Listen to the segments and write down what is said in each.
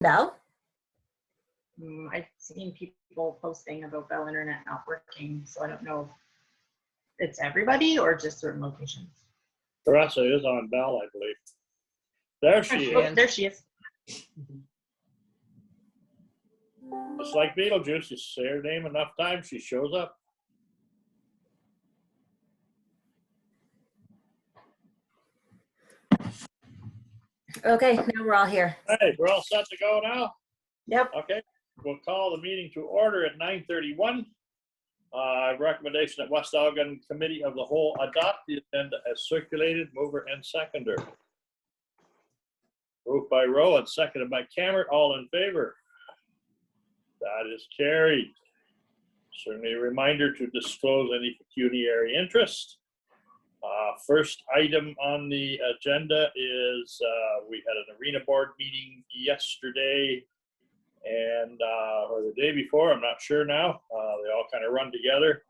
Bell? I've seen people posting about Bell Internet not working, so I don't know if it's everybody or just certain locations. Teresa is on Bell, I believe. There she Oh, is. there she is. It's like Beetlejuice. You say her name enough times, she shows up. Okay, now we're all here. Hey, we're all set to go now? Yep. Okay, we'll call the meeting to order at 9:31. Recommendation that West Elgin Committee of the Whole adopt the agenda as circulated, mover and seconder. Moved by Rowe and seconded by Cameron. All in favor? That is carried. Certainly a reminder to disclose any pecuniary interest. First item on the agenda is we had an arena board meeting yesterday and or the day before, I'm not sure now. They all kind of run together.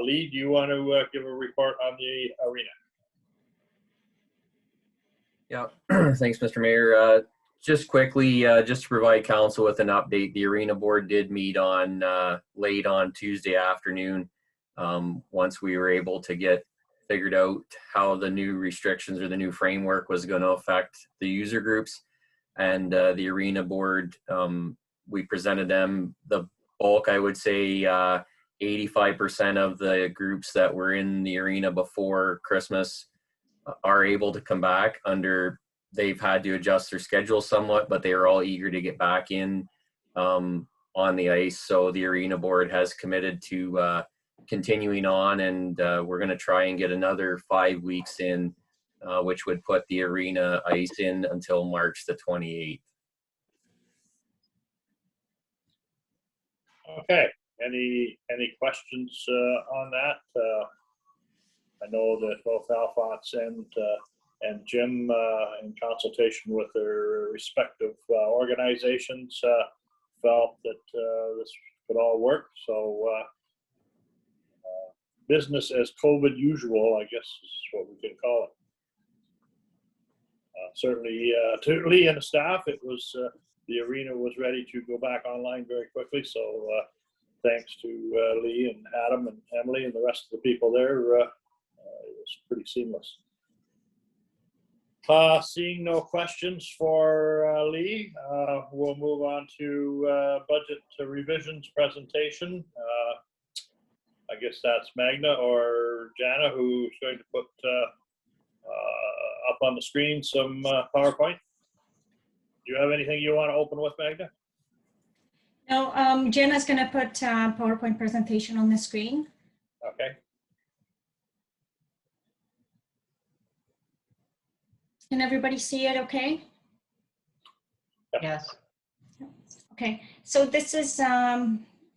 Lee, do you want to give a report on the arena? Yeah, thanks, Mr. Mayor. Just quickly, just to provide council with an update, the arena board did meet on late on Tuesday afternoon. Once we were able to get figured out how the new restrictions or the new framework was going to affect the user groups, and the arena board, we presented them the bulk, I would say 85% of the groups that were in the arena before Christmas are able to come back. They've had to adjust their schedule somewhat, but they are all eager to get back in on the ice. So the arena board has committed to continuing on, and we're going to try and get another 5 weeks in, which would put the arena ice in until March the 28th. Okay, any questions on that? I know that both Alphonse and Jim, in consultation with their respective organizations, felt that this could all work. So business as COVID usual, I guess is what we can call it. Certainly to Lee and the staff, it was the arena was ready to go back online very quickly. So thanks to Lee and Adam and Emily and the rest of the people there, it was pretty seamless. Seeing no questions for Lee, we'll move on to budget revisions presentation. I guess that's Magna or Jana who's going to put up on the screen some PowerPoint. Do you have anything you want to open with, Magna? No, Jenna's going to put PowerPoint presentation on the screen. Okay. Can everybody see it okay? Yes. Okay, so this is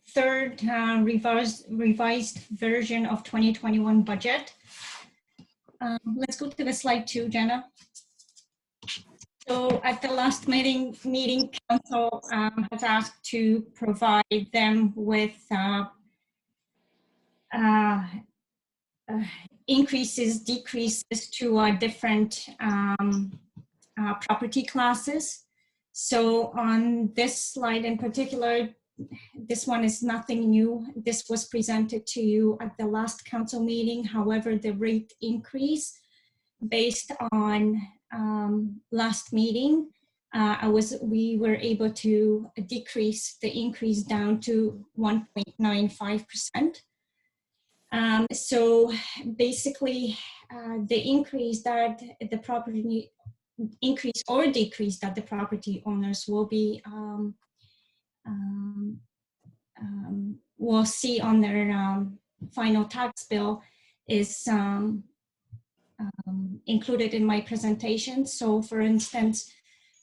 third revised version of 2021 budget. Let's go to the slide 2, Jenna. So at the last meeting, council has asked to provide them with increases, decreases to different property classes. So on this slide in particular, this one is nothing new. This was presented to you at the last council meeting. However, the rate increase based on last meeting, we were able to decrease the increase down to 1.95%. So basically, the increase that the property increase or decrease that the property owners will see on their final tax bill is included in my presentation. So for instance,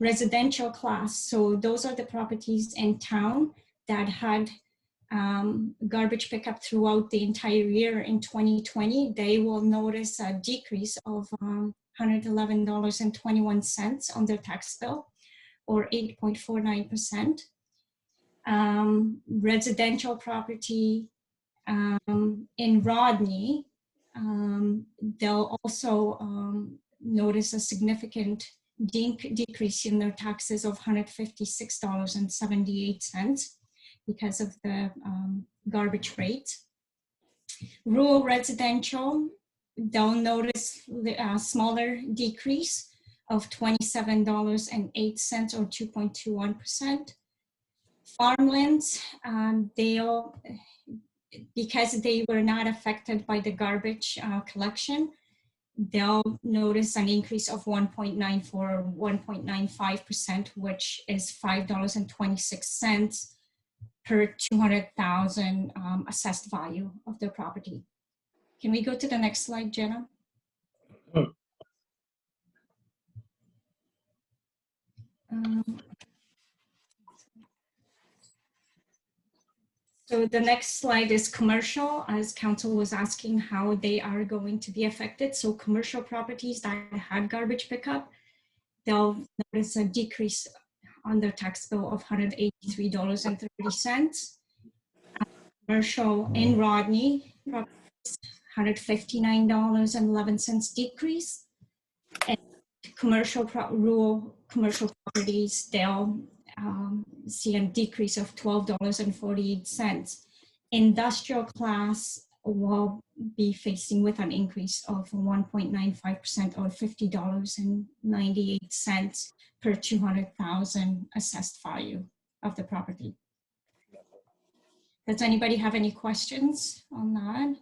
residential class. So those are the properties in town that had garbage pickup throughout the entire year in 2020. They will notice a decrease of $111.21 on their tax bill, or 8.49%. Residential property in Rodney, they'll also notice a significant decrease in their taxes of $156.78 because of the garbage rate. Rural residential, they'll notice a smaller decrease of $27.08 or 2.21%. Farmlands, because they were not affected by the garbage collection, they'll notice an increase of 1.94 or 1.95%, which is $5.26 per 200,000 assessed value of their property. Can we go to the next slide, Jenna? So the next slide is commercial, as council was asking how they are going to be affected. So commercial properties that had garbage pickup, they'll notice a decrease on their tax bill of $183.30. Commercial in Rodney, $159.11 decrease. And rural commercial properties, they'll see a decrease of $12.48. Industrial class will be facing with an increase of 1.95% or $50.98 per 200,000 assessed value of the property. Does anybody have any questions on that?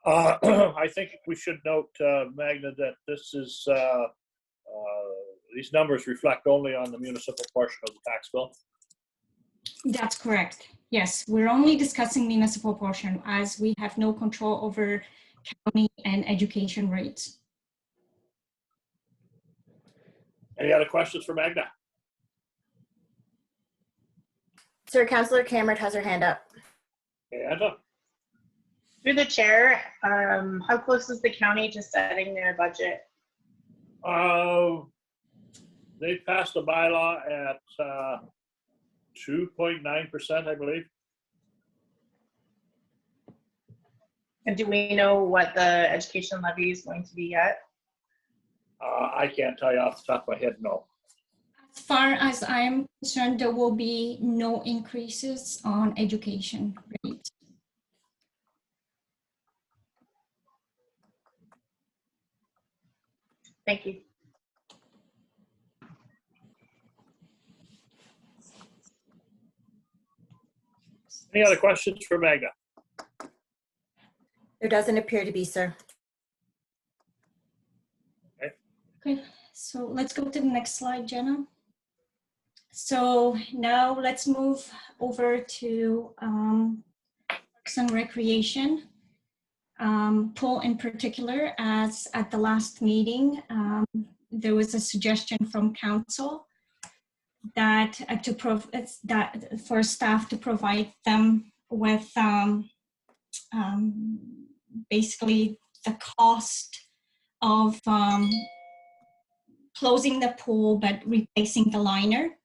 I think we should note, Magna, that this is these numbers reflect only on the municipal portion of the tax bill. That's correct. Yes, we're only discussing municipal portion as we have no control over county and education rates. Any other questions for Magna? Sir, Councillor Cameron has her hand up. Anna? Through the chair, how close is the county to setting their budget? They passed a bylaw at 2.9%, I believe. And do we know what the education levy is going to be yet? I can't tell you off the top of my head, no. As far as I am concerned, there will be no increases on education rates. Thank you. Any other questions for Magna? There doesn't appear to be, sir. Okay, so let's go to the next slide, Jenna. So now let's move over to Parks and Recreation. Pool in particular, as at the last meeting, there was a suggestion from council that for staff to provide them with basically the cost of closing the pool but replacing the liner.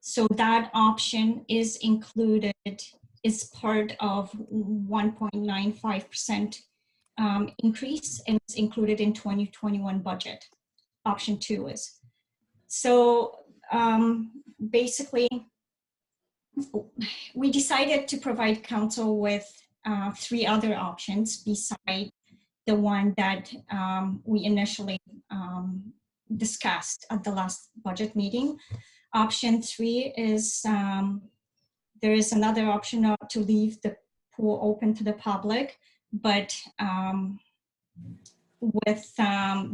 So that option is included, is part of 1.95% increase, and it's included in 2021 budget. Option 2 is. So basically, we decided to provide council with 3 other options beside the one that we initially discussed at the last budget meeting. Option 3 is there is another option to leave the pool open to the public, but with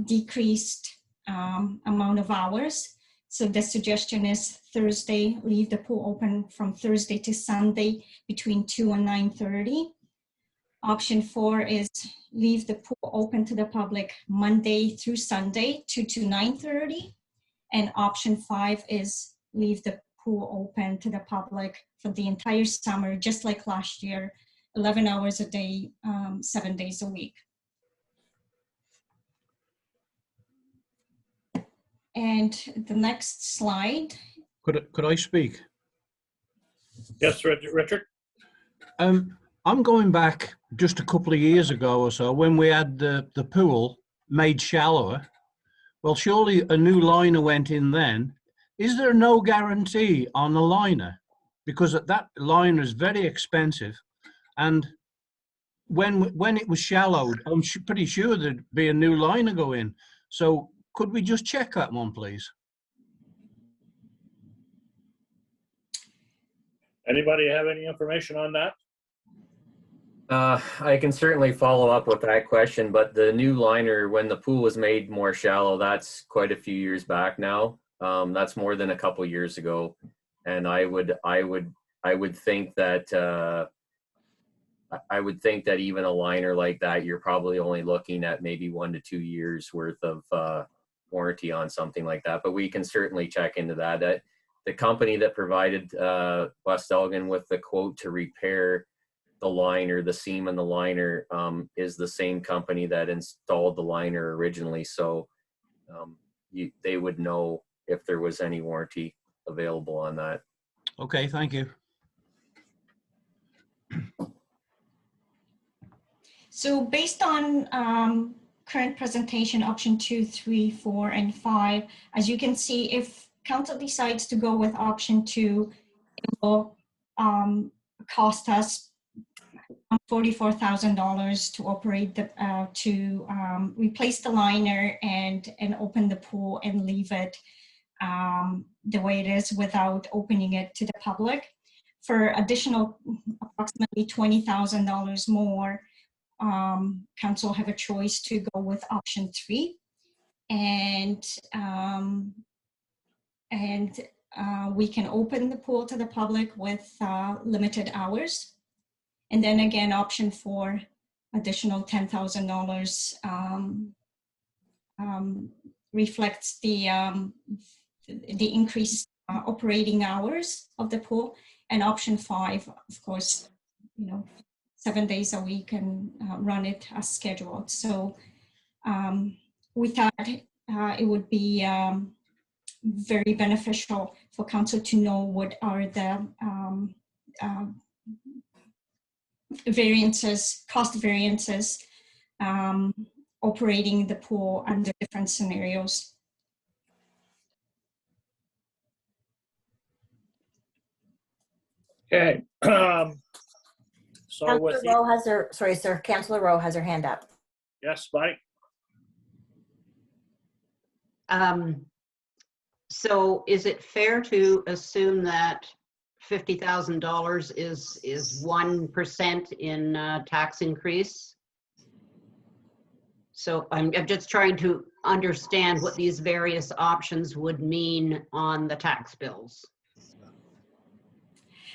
decreased amount of hours. So the suggestion is Thursday, leave the pool open from Thursday to Sunday between 2 and 9:30. Option 4 is leave the pool open to the public Monday through Sunday, 2 to 9:30. And option 5 is leave the pool open to the public for the entire summer, just like last year, 11 hours a day, 7 days a week. And the next slide. Could I speak? Yes, Richard? I'm going back just a couple of years ago or so when we had the pool made shallower. Well, surely a new liner went in then. Is there no guarantee on the liner? Because that liner is very expensive. And when it was shallowed, I'm pretty sure there'd be a new liner go in. So could we just check that one, please? Anybody have any information on that? I can certainly follow up with that question, but the new liner, when the pool was made more shallow, that's quite a few years back now. That's more than a couple years ago, and I would think that even a liner like that, you're probably only looking at maybe 1 to 2 years worth of warranty on something like that. But we can certainly check into that. The company that provided West Elgin with the quote to repair the liner, the seam in the liner, is the same company that installed the liner originally. So they would know if there was any warranty available on that. Okay, thank you. So based on current presentation, option 2, 3, 4, and 5, as you can see, if council decides to go with option 2, it will cost us $44,000 to operate to replace the liner and open the pool and leave it the way it is without opening it to the public. For additional approximately $20,000 more, council have a choice to go with option 3, and we can open the pool to the public with limited hours. And then again, option 4, additional $10,000 reflects the increased operating hours of the pool. And option 5, of course, 7 days a week and run it as scheduled. So we thought it would be very beneficial for council to know what are the cost variances operating the pool under different scenarios. Okay. So with Councilor Rowe has her, sorry, sir, Councilor Rowe has her hand up. yes, Mike. So is it fair to assume that $50,000 is 1% in tax increase? So I'm just trying to understand what these various options would mean on the tax bills.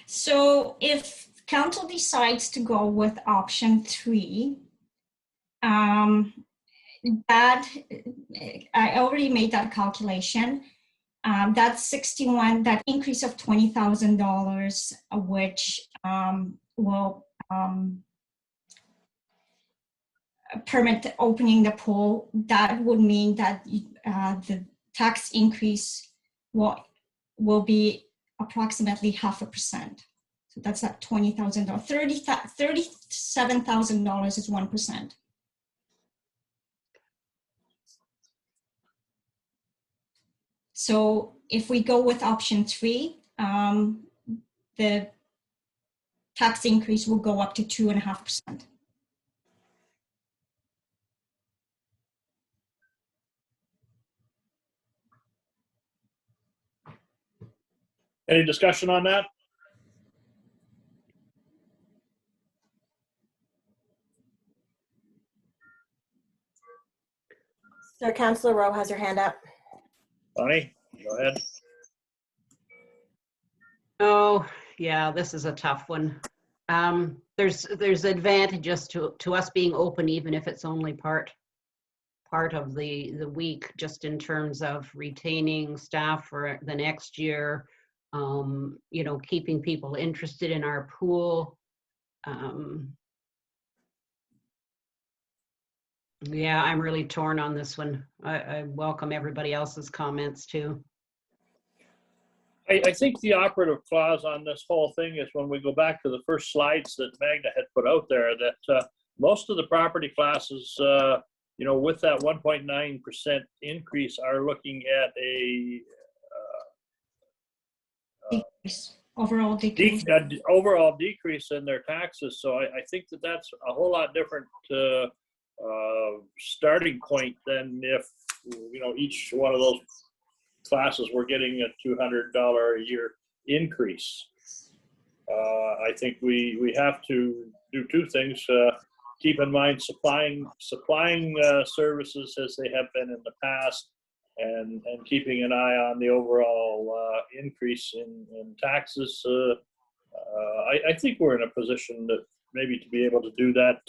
So if council decides to go with option 3, that I already made that calculation. That's 61, that increase of $20,000, which will permit opening the pool. That would mean that the tax increase will be approximately 0.5%. So that's at $20,000. $37,000 is 1%. So if we go with option 3, the tax increase will go up to 2.5%. Any discussion on that? Sir, Councilor Rowe has her hand up. Bonnie, go ahead. Oh, yeah, this is a tough one. There's advantages to us being open, even if it's only part of the week, just in terms of retaining staff for the next year, keeping people interested in our pool. Yeah, I'm really torn on this one. I welcome everybody else's comments too. I think the operative clause on this whole thing is when we go back to the first slides that Magna had put out there, that most of the property classes, with that 1.9% increase, are looking at a Decrease, overall decrease. overall decrease in their taxes. So I think that that's a whole lot different starting point than if, each one of those classes were getting a $200 a year increase. I think we have to do two things. Keep in mind supplying services as they have been in the past, and keeping an eye on the overall increase in taxes. I think we're in a position that maybe to be able to do that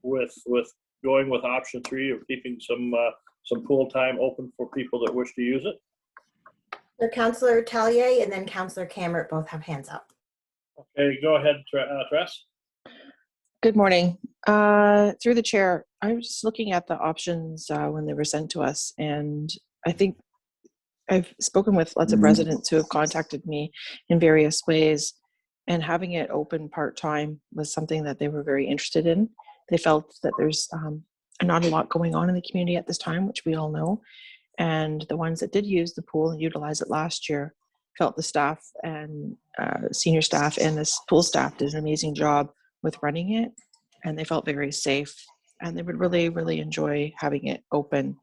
with going with option 3 of keeping some pool time open for people that wish to use it. So Councillor Tellier and then Councillor Cameron both have hands up. Okay, go ahead, Tress. Good morning. Through the chair, I was just looking at the options when they were sent to us, and I think I've spoken with lots of residents who have contacted me in various ways, and having it open part-time was something that they were very interested in. They felt that there's not a lot going on in the community at this time, which we all know, and the ones that did use the pool and utilize it last year felt the staff and senior staff and this pool staff did an amazing job with running it, and they felt very safe, and they would really, really enjoy having it open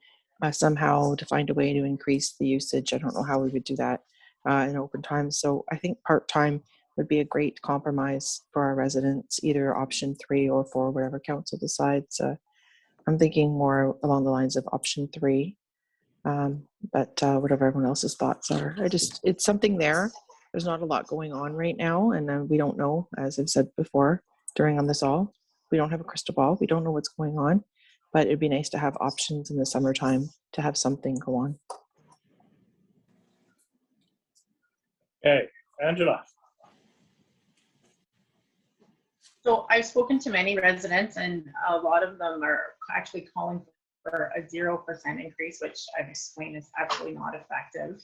somehow to find a way to increase the usage. I don't know how we would do that in open time. So I think part-time would be a great compromise for our residents, either option 3 or 4, whatever council decides. I'm thinking more along the lines of option 3, but whatever everyone else's thoughts are. It's something there. There's not a lot going on right now, and we don't know, as I've said before, on this all. We don't have a crystal ball. We don't know what's going on, but it'd be nice to have options in the summertime to have something go on. Okay, Angela. So I've spoken to many residents, and a lot of them are actually calling for a 0% increase, which I've explained is absolutely not effective.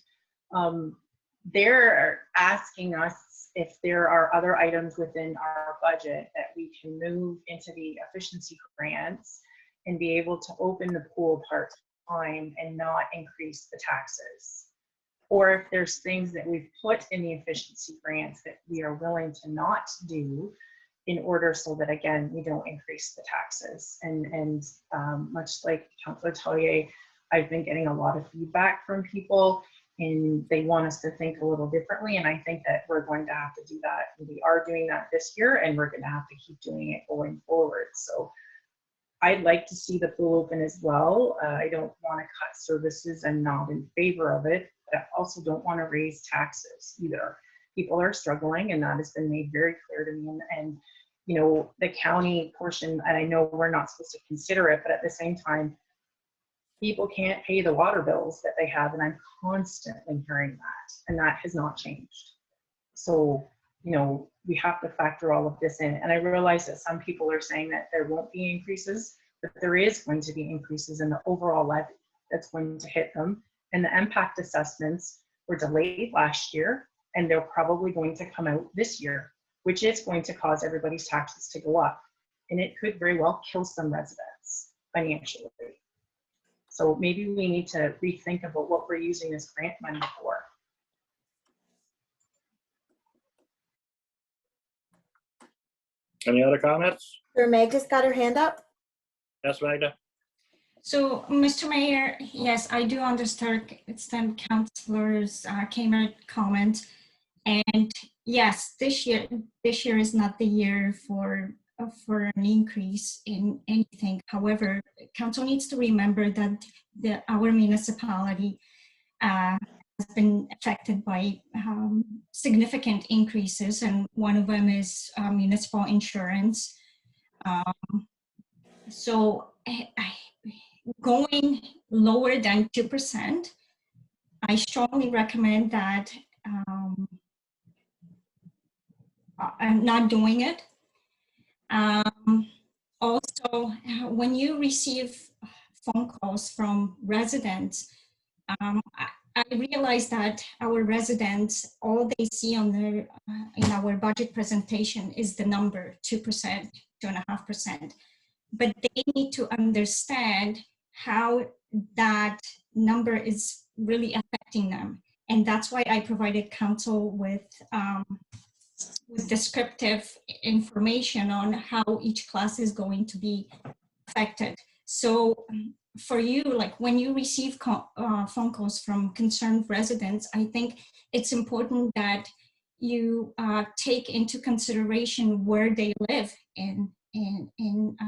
They're asking us if there are other items within our budget that we can move into the efficiency grants and be able to open the pool part-time and not increase the taxes. Or if there's things that we've put in the efficiency grants that we are willing to not do in order so that, again, we don't increase the taxes. And much like Councillor Tellier, I've been getting a lot of feedback from people, and they want us to think a little differently. And I think that we're going to have to do that. We are doing that this year, and we're going to have to keep doing it going forward. So I'd like to see the pool open as well. I don't want to cut services. I'm not in favor of it, but I also don't want to raise taxes either. People are struggling, and that has been made very clear to me. And the county portion, and I know we're not supposed to consider it, but at the same time, people can't pay the water bills that they have, and I'm constantly hearing that, and that has not changed. So, we have to factor all of this in. And I realize that some people are saying that there won't be increases, but there is going to be increases in the overall levy that's going to hit them. And the impact assessments were delayed last year, and they're probably going to come out this year, which is going to cause everybody's taxes to go up. And it could very well kill some residents financially. So maybe we need to rethink about what we're using this grant money for. Any other comments? Sir Magda's got her hand up. Yes, Magda? So, Mr. Mayor, yes, I do understand Councillor's Cameron comment. And yes, this year is not the year for an increase in anything. However, council needs to remember that our municipality has been affected by significant increases, and one of them is municipal insurance. So going lower than 2%, I strongly recommend that I'm not doing it. Also, when you receive phone calls from residents, I realize that our residents, all they see on their in our budget presentation is the number 2%, 2.5%. but they need to understand how that number is really affecting them. And that's why I provided council with descriptive information on how each class is going to be affected. So for you, like when you receive phone calls from concerned residents, I think it's important that you take into consideration where they live in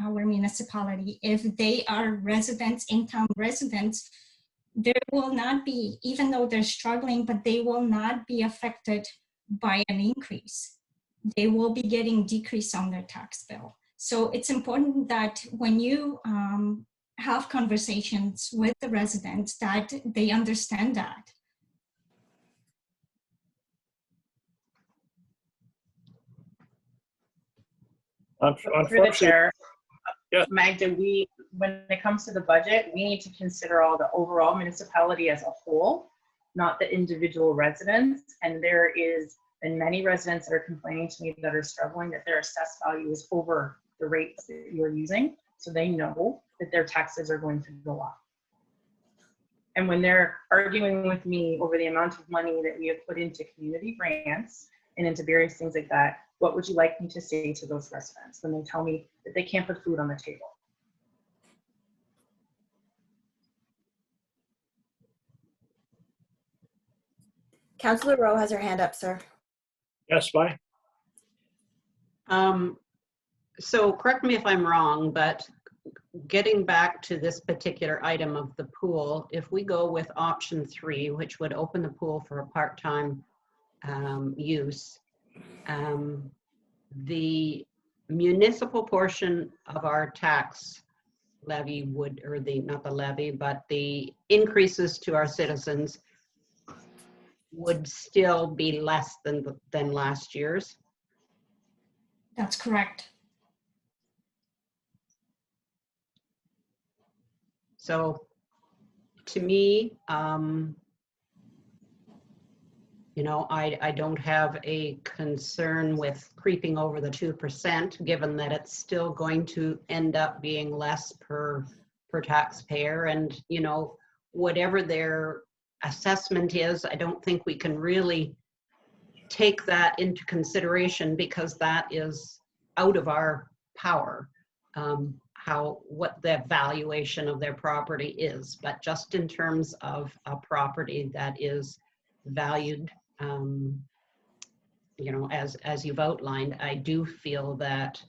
our municipality. If they are residents, in-town residents, there will not be, even though they're struggling, but they will not be affected by an increase. They will be getting decrease on their tax bill. So it's important that when you have conversations with the residents, that they understand that. Through the Unfortunately, chair, Yes. Magda, when it comes to the budget, we need to consider all the overall municipality as a whole, not the individual residents. And there is, and many residents that are complaining to me that are struggling, that their assessed value is over the rates that you're using. So they know that their taxes are going to go up. And when they're arguing with me over the amount of money that we have put into community grants and into various things like that, what would you like me to say to those residents when they tell me that they can't put food on the table? Councillor Rowe has her hand up, sir. yes, bye. So correct me if I'm wrong, but getting back to this particular item of the pool, if we go with option 3, which would open the pool for a part-time use, the municipal portion of our tax levy would, or the, not the levy, but the increases to our citizens would still be less than last year's. That's correct. So to me, you know, I don't have a concern with creeping over the 2%, given that it's still going to end up being less per taxpayer. And, you know, whatever their assessment is, I don't think we can really take that into consideration because that is out of our power. What the valuation of their property is, but just in terms of a property that is valued, you know, as you've outlined, I do feel that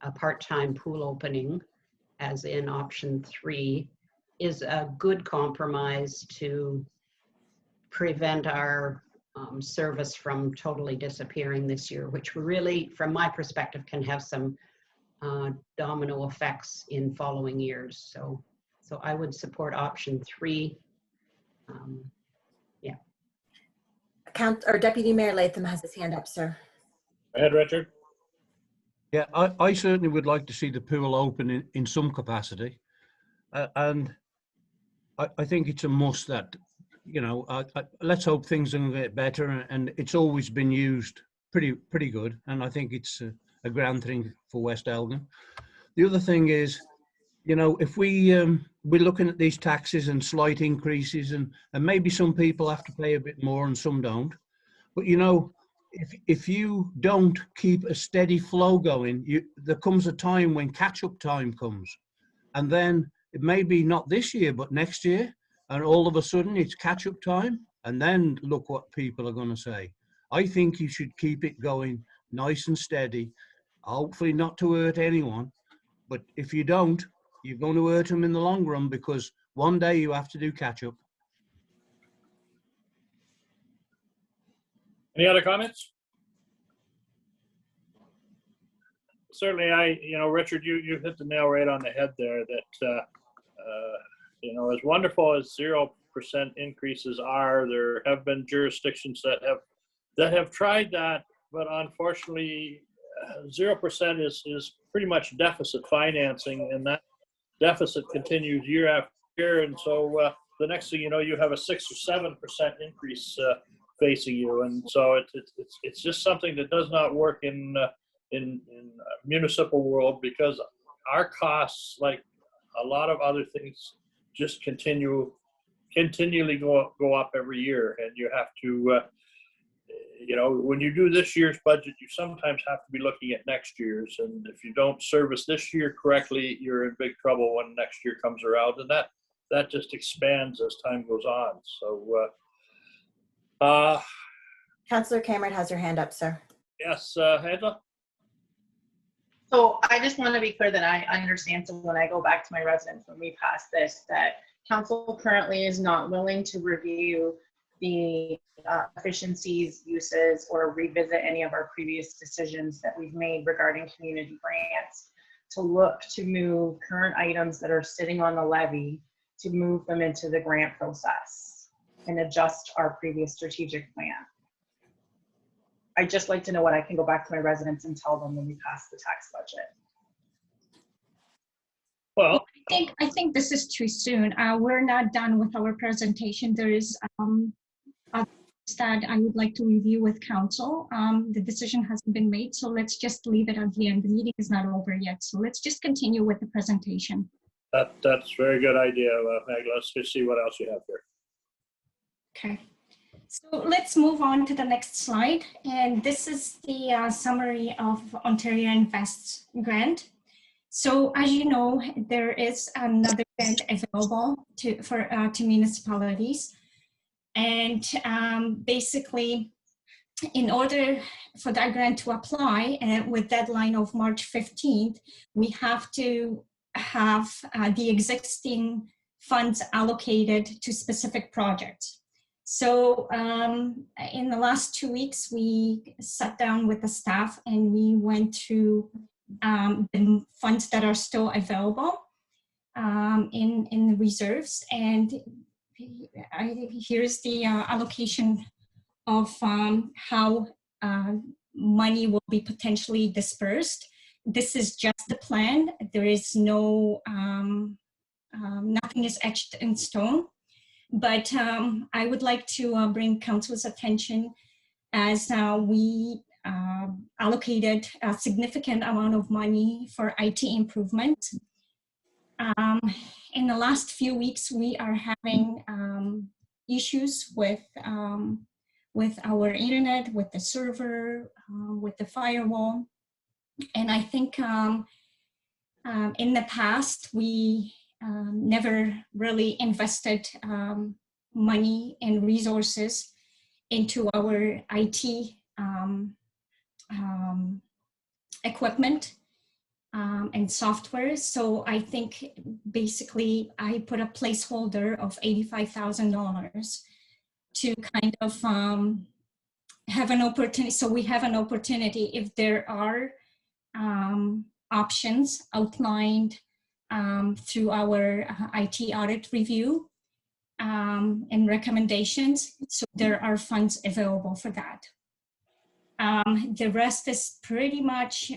a part-time pool opening, as in option 3, is a good compromise to prevent our service from totally disappearing this year, which really, from my perspective, can have some domino effects in following years. So I would support option 3. Yeah. Deputy Mayor Latham has his hand up, sir. Go ahead, Richard. Yeah, I certainly would like to see the pool open in some capacity. And I think it's a must that, you know, let's hope things are going to get better. And it's always been used pretty good. And I think it's a grand thing for West Elgin. The other thing is, you know, if we're looking at these taxes and slight increases, and maybe some people have to pay a bit more and some don't. But, you know, if you don't keep a steady flow going, there comes a time when catch-up time comes. And then it may be not this year, but next year. And all of a sudden it's catch-up time. And then look what people are going to say. I think you should keep it going nice and steady. Hopefully not to hurt anyone, but if you don't, you're going to hurt them in the long run because one day you have to do catch up. Any other comments? Certainly, you know, Richard, you hit the nail right on the head there that, you know, as wonderful as 0% increases are, there have been jurisdictions that have tried that, but unfortunately, 0% is pretty much deficit financing, and that deficit continues year after year. And so the next thing you know, you have a 6 or 7% increase facing you. And so it's just something that does not work in municipal world, because our costs, like a lot of other things, just continually go up every year, and you have to, when you do this year's budget, you sometimes have to be looking at next year's, and if you don't service this year correctly, you're in big trouble when next year comes around, and that just expands as time goes on. So, Councillor Cameron has her hand up, sir. yes, Angela? So I just want to be clear that I understand, so when I go back to my residents, when we pass this, that council currently is not willing to review the efficiencies, uses, or revisit any of our previous decisions that we've made regarding community grants, to look to move current items that are sitting on the levy, to move them into the grant process and adjust our previous strategic plan. I'd just like to know what I can go back to my residents and tell them when we pass the tax budget. Well, I think this is too soon. We're not done with our presentation. There is others that I would like to review with council. The decision hasn't been made, so let's just leave it at the end. The meeting is not over yet, so let's just continue with the presentation. that's a very good idea, Meg. Let's just see what else you have here. Okay. So let's move on to the next slide. And this is the summary of Ontario Invests grant. So as you know, there is another grant available to municipalities. And basically, in order for that grant to apply, and with deadline of March 15th, we have to have the existing funds allocated to specific projects. So in the last 2 weeks, we sat down with the staff and we went through the funds that are still available in the reserves. And here's the allocation of how money will be potentially dispersed. This is just the plan. There is no, nothing is etched in stone. But I would like to bring council's attention as we allocated a significant amount of money for IT improvement. In the last few weeks, we are having issues with our internet, with the server, with the firewall. And I think in the past, we never really invested money and resources into our IT equipment and software. So I think basically I put a placeholder of $85,000 to kind of have an opportunity. So we have an opportunity if there are options outlined through our IT audit review and recommendations. So there are funds available for that. The rest is pretty much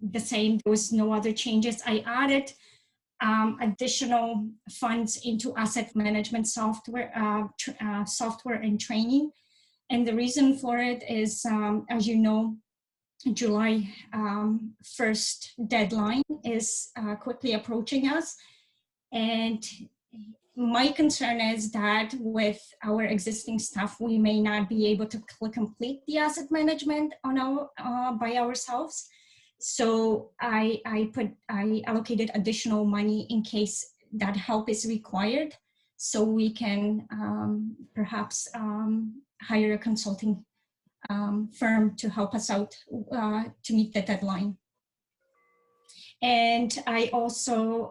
the same. There was no other changes. I added additional funds into asset management software, software and training. And the reason for it is, as you know, July 1st deadline is quickly approaching us. And my concern is that with our existing staff, we may not be able to complete the asset management on our, by ourselves. So I allocated additional money in case that help is required, so we can perhaps hire a consulting firm to help us out to meet the deadline. And I also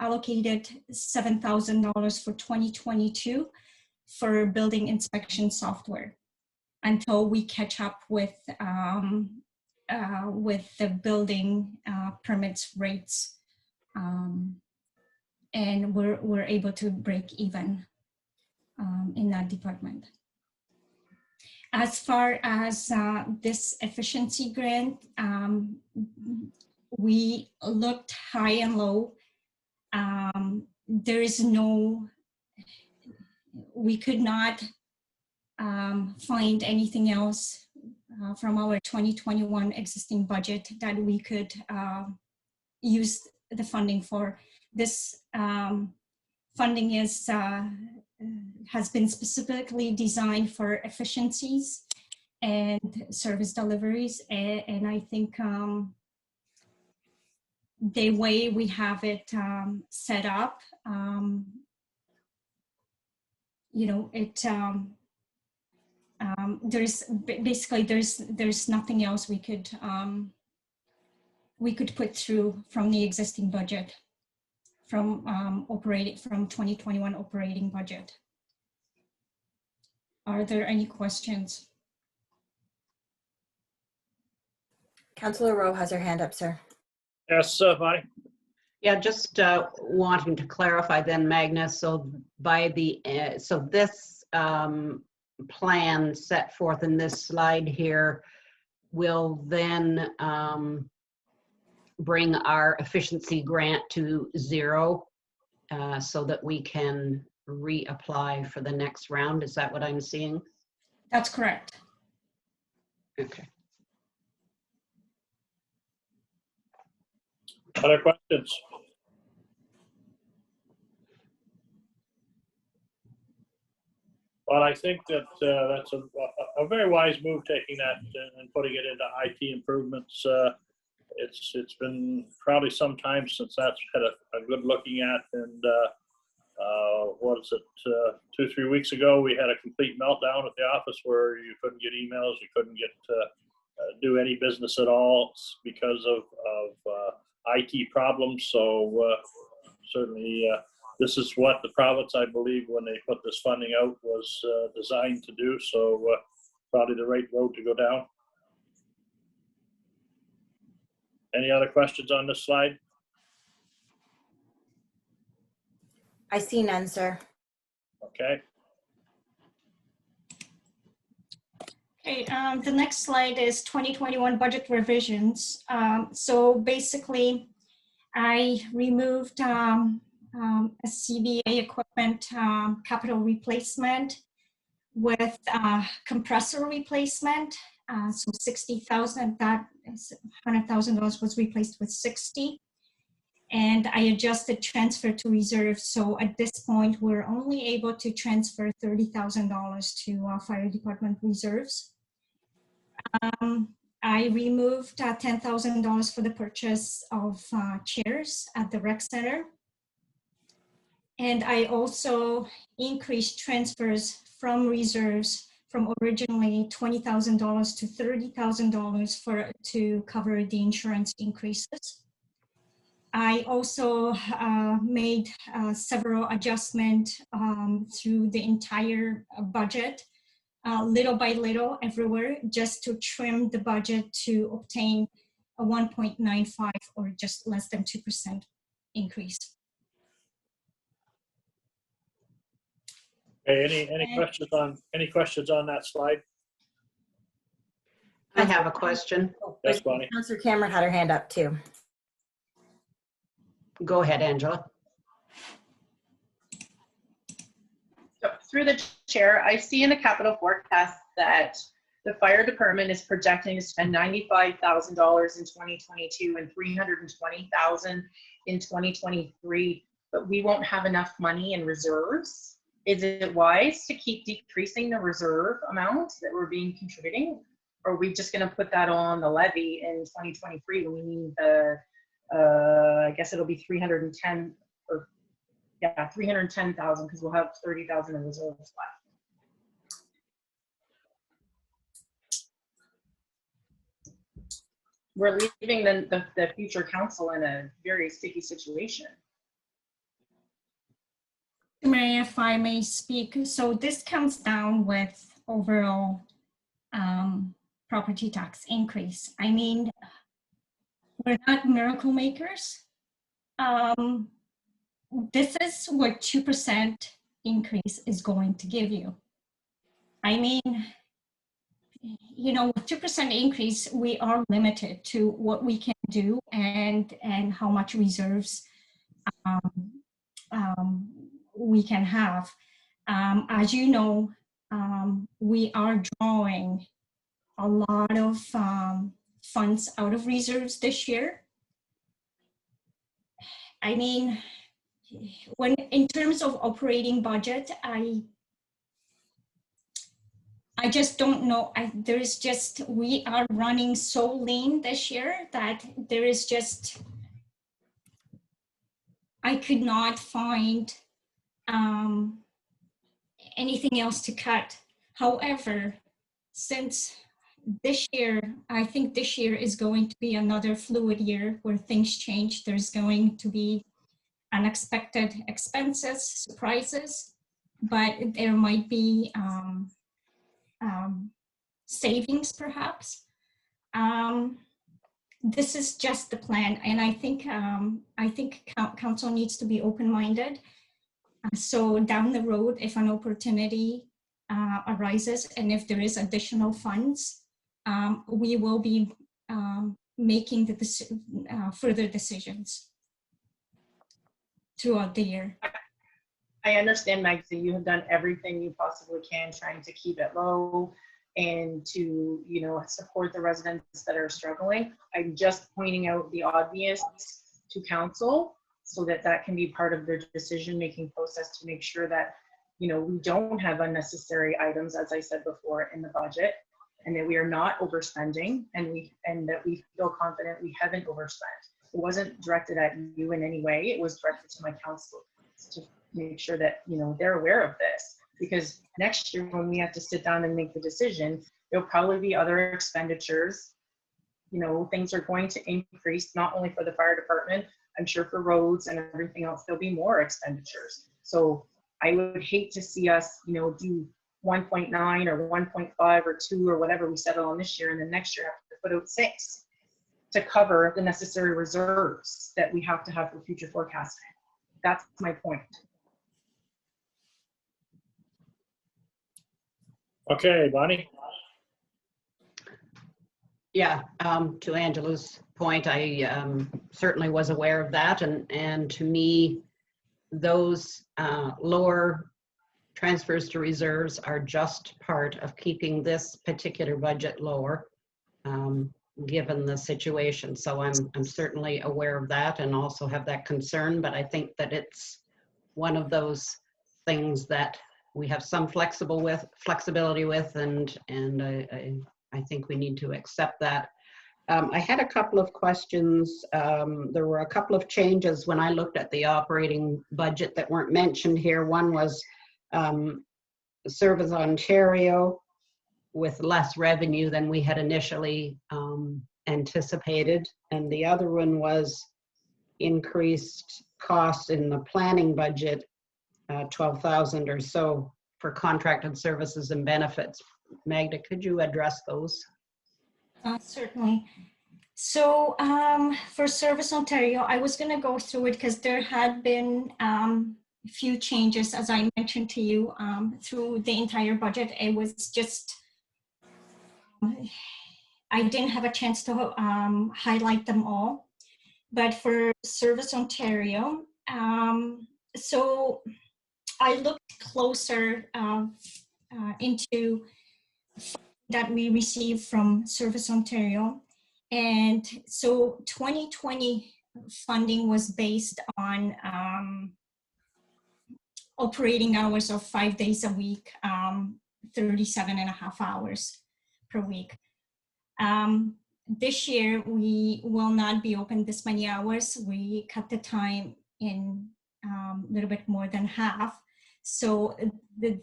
allocated $7,000 for 2022 for building inspection software until we catch up with the building permits rates, and we're able to break even in that department. As far as this efficiency grant, we looked high and low. There is no, we could not find anything else from our 2021 existing budget that we could use the funding for. This funding has been specifically designed for efficiencies and service deliveries, and I think the way we have it set up, you know, it there's basically there's nothing else we could put through from the existing budget, from 2021 operating budget. Are there any questions? Councillor Rowe has her hand up, sir. Yes, Bonnie? Yeah, just wanting to clarify then, Magnus, so by the, so this plan set forth in this slide here will then bring our efficiency grant to 0 so that we can reapply for the next round. Is that what I'm seeing? That's correct. Okay. Other questions? Well, I think that that's a very wise move, taking that and putting it into IT improvements. It's been probably some time since that's had a good looking at, and what is it, 2-3 weeks ago, we had a complete meltdown at the office where you couldn't get emails, you couldn't get do any business at all because of IT problems. So certainly this is what the province, I believe, when they put this funding out, was designed to do. So probably the right road to go down. Any other questions on this slide? I see none, sir. Okay. Okay, the next slide is 2021 budget revisions. So basically, I removed a CBA equipment capital replacement with compressor replacement. So 60,000, that is $100,000 was replaced with 60. And I adjusted transfer to reserve. So at this point, we're only able to transfer $30,000 to fire department reserves. I removed $10,000 for the purchase of chairs at the rec center. And I also increased transfers from reserves from originally $20,000 to $30,000 to cover the insurance increases. I also made several adjustments through the entire budget, little by little everywhere, just to trim the budget to obtain a 1.95 or just less than 2% increase. Okay, any questions on that slide? I have a question. Yes, Bonnie. Councillor Cameron had her hand up too. Go ahead, Angela. So through the chair, I see in the capital forecast that the fire department is projecting to spend $95,000 in 2022 and $320,000 in 2023, but we won't have enough money in reserves. Is it wise to keep decreasing the reserve amount that we're being contributing? Or are we just going to put that on the levy in 2023 when we need the, I guess it'll be 310 or yeah, 310,000 because we'll have 30,000 in reserves left. We're leaving the future council in a very sticky situation. Mary, if I may speak, so this comes down with overall property tax increase. I mean, we're not miracle makers. This is what 2% increase is going to give you. I mean, you know, with 2% increase, we are limited to what we can do and how much reserves we can have. As you know, we are drawing a lot of funds out of reserves this year. I mean, when in terms of operating budget, I just don't know. We are running so lean this year that there is just, I could not find anything else to cut. However, since this year, I think this year is going to be another fluid year where things change. There's going to be unexpected expenses, surprises, but there might be savings perhaps. This is just the plan, and I think council needs to be open-minded. So down the road, if an opportunity arises and if there is additional funds, we will be making the further decisions throughout the year. I understand, Meg, that you have done everything you possibly can trying to keep it low and to, you know, support the residents that are struggling. I'm just pointing out the obvious to council so that that can be part of their decision-making process to make sure that, you know, we don't have unnecessary items, as I said before, in the budget, and that we are not overspending, and that we feel confident we haven't overspent. It wasn't directed at you in any way. It was directed to my council to make sure that, you know, they're aware of this, because next year when we have to sit down and make the decision, there'll probably be other expenditures. You know, things are going to increase, not only for the fire department, I'm sure for roads and everything else, there'll be more expenditures. So I would hate to see us, you know, do 1.9 or 1.5 or 2 or whatever we settle on this year, and then next year have to put out 6 to cover the necessary reserves that we have to have for future forecasting. That's my point. Okay, Bonnie? Yeah, to Angela's point, I certainly was aware of that, and to me, those lower transfers to reserves are just part of keeping this particular budget lower, given the situation. So I'm certainly aware of that and also have that concern, but I think that it's one of those things that we have some flexibility with, and I think we need to accept that. I had a couple of questions. There were a couple of changes when I looked at the operating budget that weren't mentioned here. One was Service Ontario with less revenue than we had initially anticipated. And the other one was increased costs in the planning budget, 12,000 or so for contracted services and benefits. Magda, could you address those? Certainly. So for Service Ontario, I was going to go through it because there had been a few changes, as I mentioned to you, through the entire budget. It was just, I didn't have a chance to highlight them all. But for Service Ontario, so I looked closer into that we received from Service Ontario. And so 2020 funding was based on operating hours of 5 days a week, 37.5 hours per week. This year, we will not be open this many hours. We cut the time in a little bit more than half. So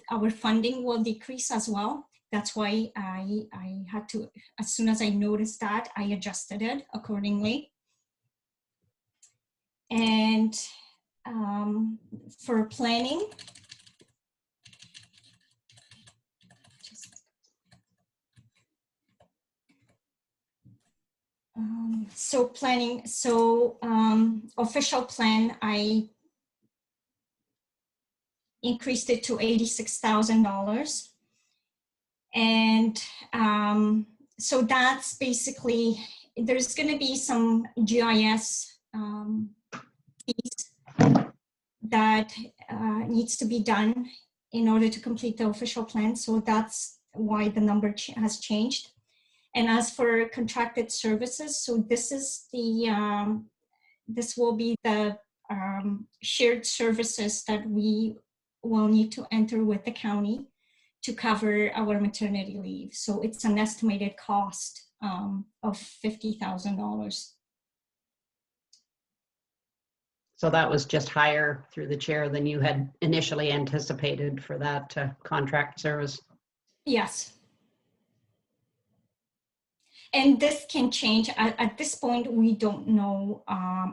our funding will decrease as well. That's why I had to, as soon as I noticed that, I adjusted it accordingly. And for planning, official plan, I increased it to $86,000. And so that's basically, there's going to be some GIS piece that needs to be done in order to complete the official plan. So that's why the number has changed. And as for contracted services, so this is the, this will be the shared services that we will need to enter with the county to cover our maternity leave. So it's an estimated cost of $50,000. So that was just higher through the chair than you had initially anticipated for that contract service? Yes. And this can change. At this point, we don't know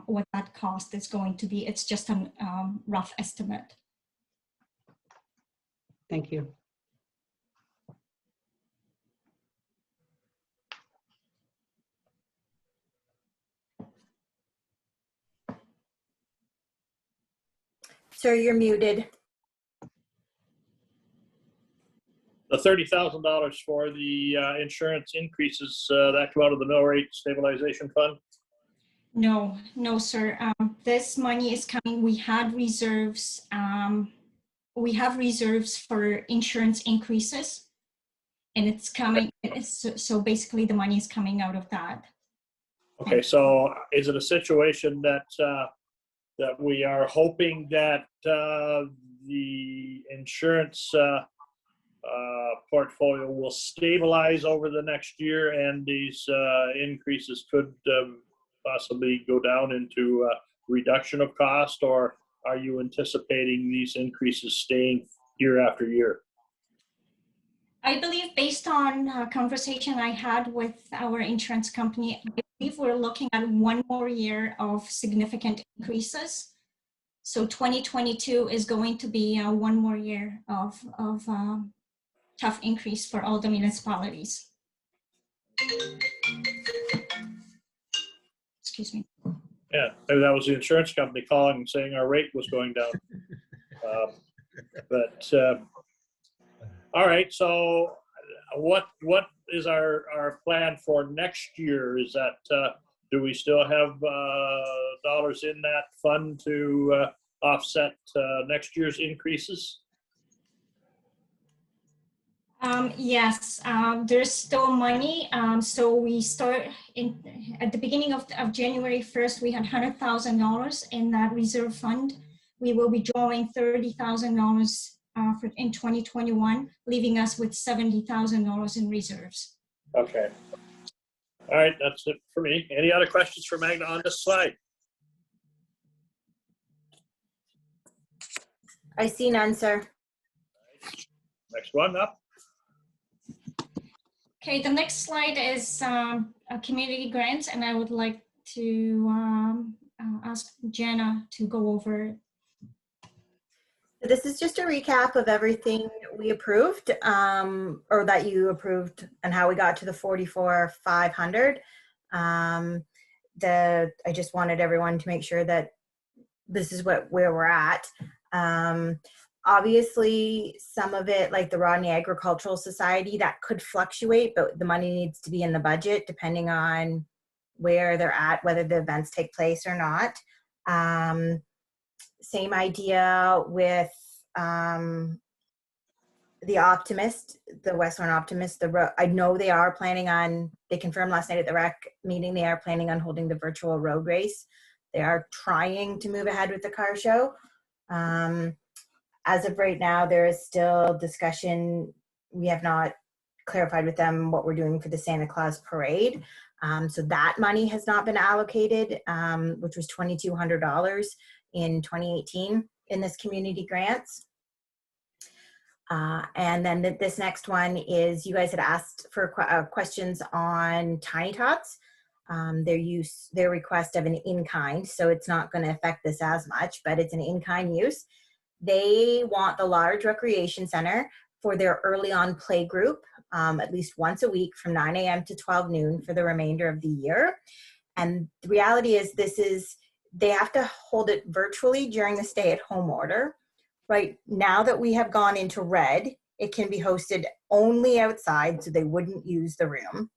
what that cost is going to be. It's just a rough estimate. Thank you. Sir, you're muted. The $30,000 for the insurance increases, that come out of the mill rate stabilization fund? No, no, sir. This money is coming. We had reserves. We have reserves for insurance increases, and it's coming. So basically, the money is coming out of that. Okay, so is it a situation that that we are hoping that the insurance portfolio will stabilize over the next year, and these increases could possibly go down into reduction of cost, or are you anticipating these increases staying year after year? I believe, based on a conversation I had with our insurance company, I believe we're looking at one more year of significant increases. So 2022 is going to be one more year of tough increase for all the municipalities. Excuse me. Yeah, maybe that was the insurance company calling and saying our rate was going down. All right, so what is our plan for next year? Is that, do we still have dollars in that fund to offset next year's increases? Yes, there's still money. So we start at the beginning of January 1st, we had $100,000 in that reserve fund. We will be drawing $30,000 in 2021, leaving us with $70,000 in reserves. Okay. All right, that's it for me. Any other questions for Magda on this slide? I see none, sir. Next one up. Okay, the next slide is community grants, and I would like to ask Jenna to go over it. So this is just a recap of everything we approved, or that you approved, and how we got to the 44,500. I just wanted everyone to make sure that this is where we're at. Obviously, some of it, like the Rodney Agricultural Society, that could fluctuate, but the money needs to be in the budget depending on where they're at, whether the events take place or not. Same idea with the Optimist, the Western Optimist. I know they are planning on, they confirmed last night at the rec meeting, they are planning on holding the virtual road race. They are trying to move ahead with the car show. As of right now, there is still discussion. We have not clarified with them what we're doing for the Santa Claus parade. So that money has not been allocated, which was $2,200 in 2018 in this community grants. And then this next one is, you guys had asked for questions on Tiny Tots. Their request of an in-kind, so it's not going to affect this as much, but it's an in-kind use. They want the large recreation center for their early on play group, at least once a week from 9 a.m. to 12 noon for the remainder of the year. And the reality is they have to hold it virtually during the stay-at-home order. Right now that we have gone into red, it can be hosted only outside, so they wouldn't use the room.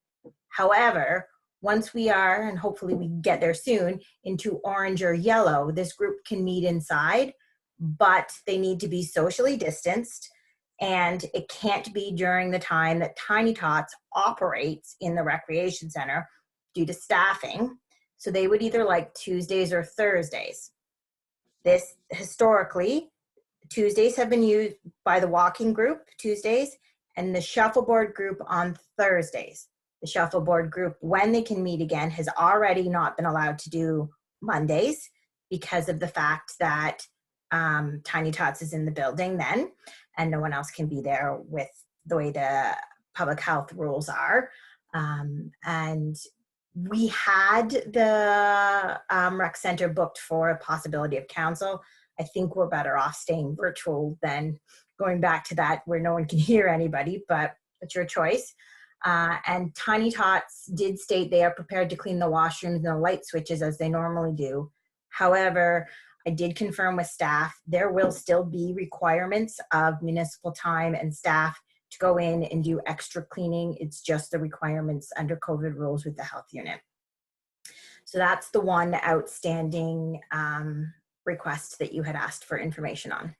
However, once we are, and hopefully we get there soon, into orange or yellow, this group can meet inside, but they need to be socially distanced, and it can't be during the time that Tiny Tots operates in the recreation center due to staffing. So they would either like Tuesdays or Thursdays. This historically, Tuesdays have been used by the walking group Tuesdays and the shuffleboard group on Thursdays. The shuffleboard group, when they can meet again, has already not been allowed to do Mondays because of the fact that Tiny Tots is in the building then, and no one else can be there with the way the public health rules are. And we had the rec center booked for a possibility of council. I think we're better off staying virtual than going back to that where no one can hear anybody, but it's your choice. And Tiny Tots did state they are prepared to clean the washrooms and the light switches as they normally do. However, I did confirm with staff, there will still be requirements of municipal time and staff to go in and do extra cleaning. It's just the requirements under COVID rules with the health unit. So that's the one outstanding request that you had asked for information on.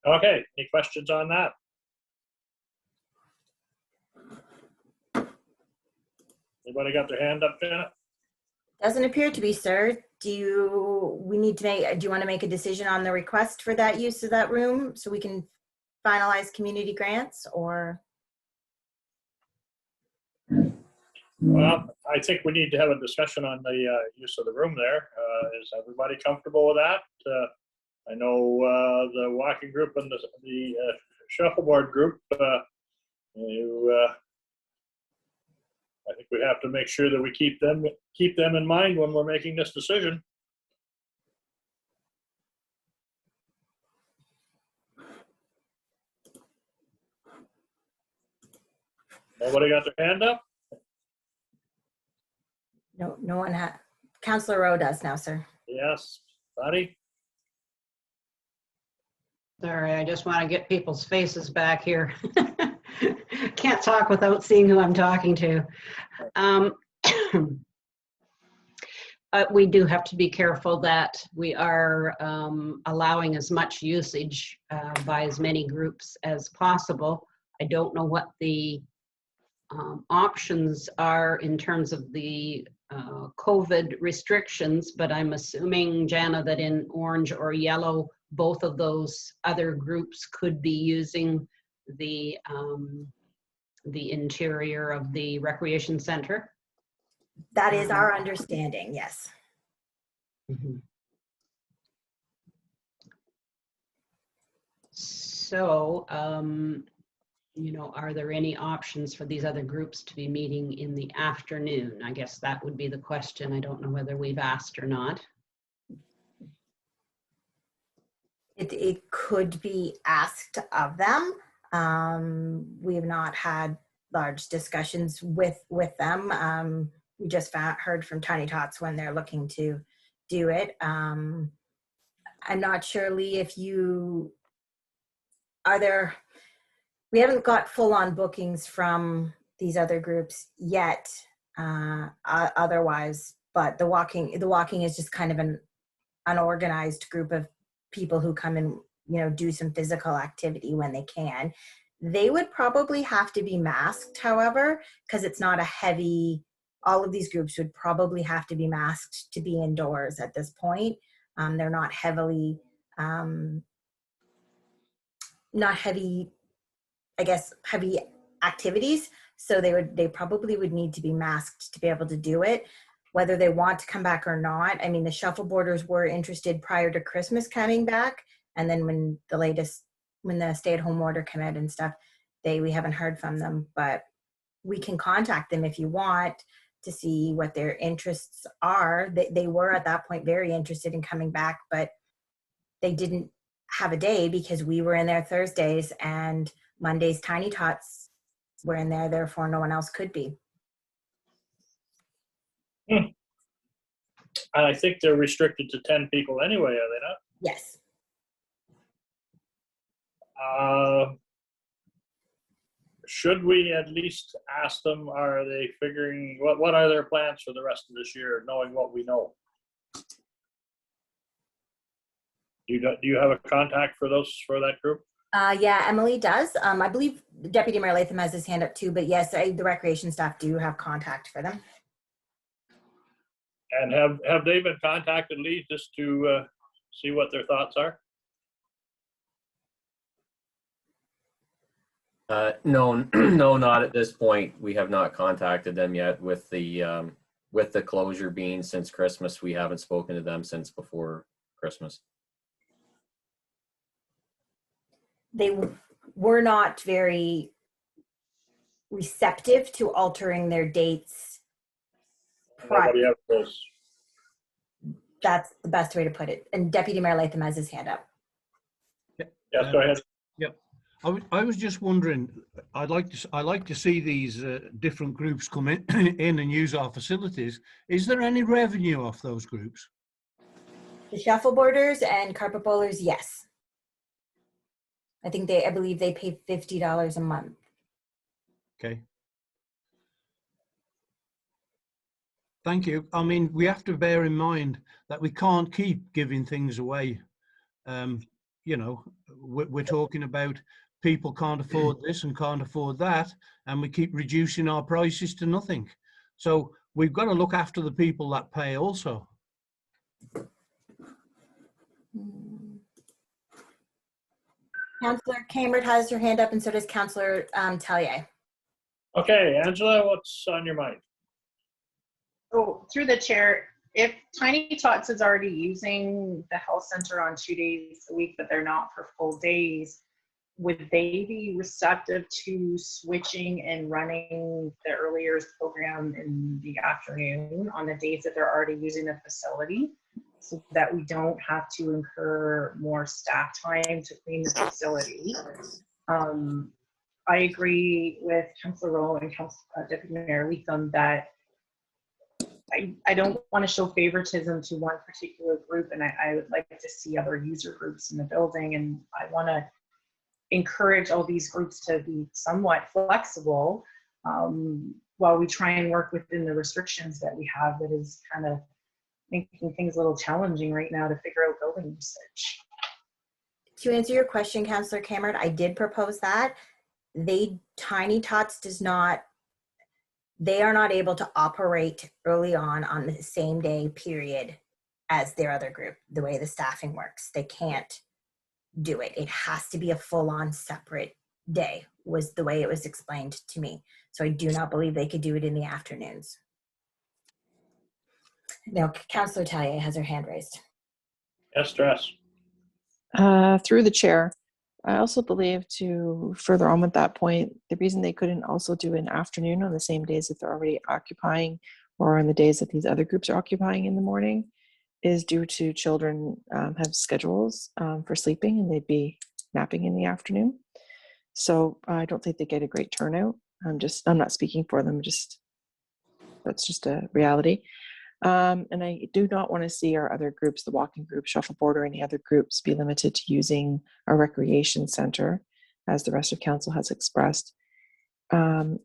Okay, any questions on that? Anybody got their hand up, Janet? Doesn't appear to be, sir. Do you want to make a decision on the request for that use of that room so we can finalize community grants, or? Well, I think we need to have a discussion on the use of the room there. Is everybody comfortable with that? I know the walking group and the shuffleboard group, I think we have to make sure that we keep them in mind when we're making this decision. Nobody got their hand up? No one has. Councillor Rowe does now, sir. Yes, Buddy? Sorry, I just want to get people's faces back here. Can't talk without seeing who I'm talking to. We do have to be careful that we are allowing as much usage by as many groups as possible. I don't know what the options are in terms of the COVID restrictions, but I'm assuming, Jana, that in orange or yellow, both of those other groups could be using the interior of the recreation center. That is our understanding, yes. Mm-hmm. So, you know, are there any options for these other groups to be meeting in the afternoon? I guess that would be the question. I don't know whether we've asked or not. It could be asked of them. We have not had large discussions with them. We just heard from Tiny Tots when they're looking to do it. I'm not sure, Lee, if you are there. We haven't got full-on bookings from these other groups yet, otherwise, but the walking is just kind of an unorganized group of people who come and, you know, do some physical activity when they can. They would probably have to be masked, however, because it's not a heavy, all of these groups would probably have to be masked to be indoors at this point. They're not heavy, I guess, heavy activities. So they probably would need to be masked to be able to do it. Whether they want to come back or not. I mean, the shuffleboarders were interested prior to Christmas coming back. And then when the stay-at-home order came out and stuff, we haven't heard from them, but we can contact them if you want to see what their interests are. They were at that point very interested in coming back, but they didn't have a day because we were in there Thursdays and Mondays Tiny Tots were in there, therefore no one else could be. And I think they're restricted to 10 people anyway, are they not? Yes. Should we at least ask them, are they figuring, what are their plans for the rest of this year, knowing what we know? Do you have a contact for that group? Yeah, Emily does. I believe Deputy Mayor Latham has his hand up too, but yes, the recreation staff do have contact for them. And have they been contacted, Lee, just to see what their thoughts are? No, no, not at this point. We have not contacted them yet with the closure being since Christmas. We haven't spoken to them since before Christmas. They were not very receptive to altering their dates. Nobody ever goes. That's the best way to put it. And Deputy Mayor Latham has his hand up. Yes, go ahead. Yep. I was just wondering, I'd like to see these different groups come in, in and use our facilities. Is there any revenue off those groups? The shuffleboarders and carpet bowlers, yes. I believe they pay $50 a month. Okay. Thank you. I mean, we have to bear in mind that we can't keep giving things away. You know, we're talking about people can't afford this and can't afford that, and we keep reducing our prices to nothing. So we've got to look after the people that pay also. Councillor Camert has her hand up, and so does Councillor Tellier. Okay, Angela, what's on your mind? So through the chair, if Tiny Tots is already using the health center on 2 days a week, but they're not for full days, would they be receptive to switching and running the early years program in the afternoon on the days that they're already using the facility, so that we don't have to incur more staff time to clean the facility? I agree with Councillor Rowe and Deputy Mayor Leatham that I don't want to show favoritism to one particular group, and I would like to see other user groups in the building, and I want to encourage all these groups to be somewhat flexible while we try and work within the restrictions that we have, that is kind of making things a little challenging right now to figure out building usage. To answer your question, Councillor Camert, I did propose that. Tiny Tots they are not able to operate early on the same day period as their other group, the way the staffing works. They can't do it. It has to be a full-on separate day, was the way it was explained to me. So I do not believe they could do it in the afternoons. Now, Councillor Tellier has her hand raised. Yes, Stress. Through the chair, I also believe, to further on with that point, the reason they couldn't also do an afternoon on the same days that they're already occupying, or on the days that these other groups are occupying in the morning, is due to children have schedules for sleeping, and they'd be napping in the afternoon. So I don't think they get a great turnout. I'm not speaking for them, that's just a reality. And I do not want to see our other groups, the walking group, shuffleboard, or any other groups, be limited to using our recreation center, as the rest of council has expressed. And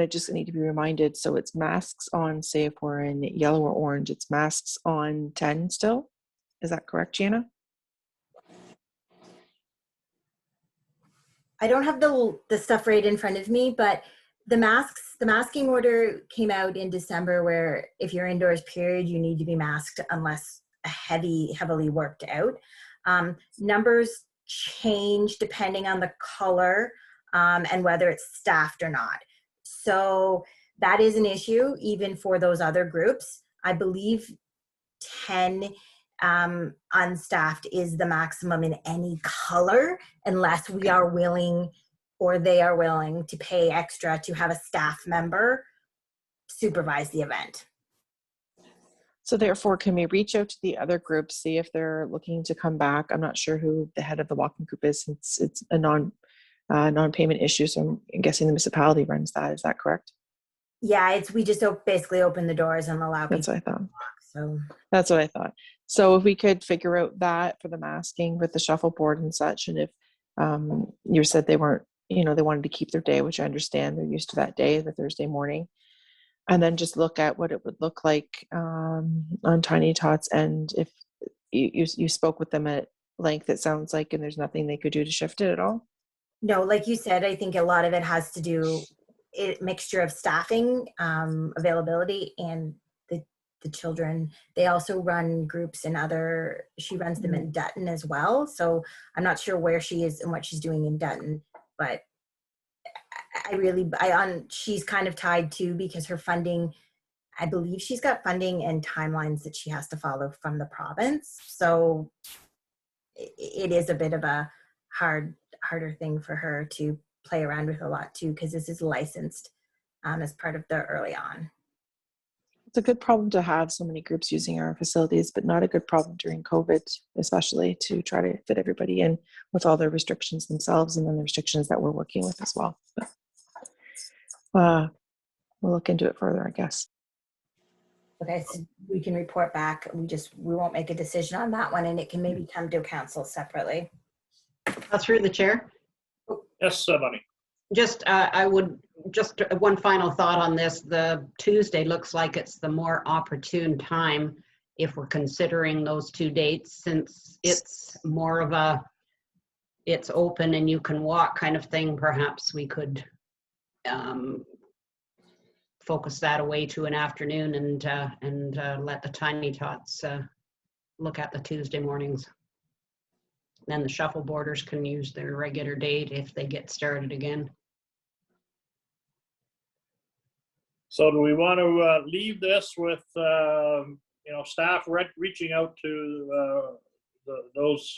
I just need to be reminded, so it's masks on, say if we're in yellow or orange, it's masks on 10 still. Is that correct, Gianna? I don't have the stuff right in front of me, but the masking order came out in December, where if you're indoors, period, you need to be masked unless heavily worked out. Numbers change depending on the color and whether it's staffed or not. So that is an issue even for those other groups. I believe 10 unstaffed is the maximum in any color, unless we are willing or they are willing to pay extra to have a staff member supervise the event. So therefore, can we reach out to the other groups, see if they're looking to come back? I'm not sure who the head of the walking group is, since it's a non-payment issue, so I'm guessing the municipality runs that. Is that correct? Yeah, we just basically open the doors and allow people. That's what I thought. So that's what I thought. So if we could figure out that for the masking with the shuffleboard and such, and if you said they weren't, they wanted to keep their day, which I understand, they're used to that day, the Thursday morning, and then just look at what it would look like on Tiny Tots. And if you spoke with them at length, it sounds like, and there's nothing they could do to shift it at all. No, like you said, I think a lot of it has to do mixture of staffing, availability, and the children. They also run groups in she runs them in Dutton as well. So I'm not sure where she is and what she's doing in Dutton, but she's kind of tied too because her funding, I believe she's got funding and timelines that she has to follow from the province. So it is a bit of a harder thing for her to play around with a lot too, because this is licensed as part of the early on. It's a good problem to have so many groups using our facilities, but not a good problem during COVID, especially to try to fit everybody in with all the restrictions themselves and then the restrictions that we're working with as well. But, we'll look into it further, I guess. Okay, so we can report back. We won't make a decision on that one, and it can maybe come to council separately. Through the chair. Yes, Bonnie. I would just one final thought on this. The Tuesday looks like it's the more opportune time if we're considering those 2 dates, since it's more of it's open and you can walk kind of thing. Perhaps we could focus that away to an afternoon and let the Tiny Tots look at the Tuesday mornings. Then the shuffle boarders can use their regular date if they get started again. So do we want to leave this with staff reaching out to those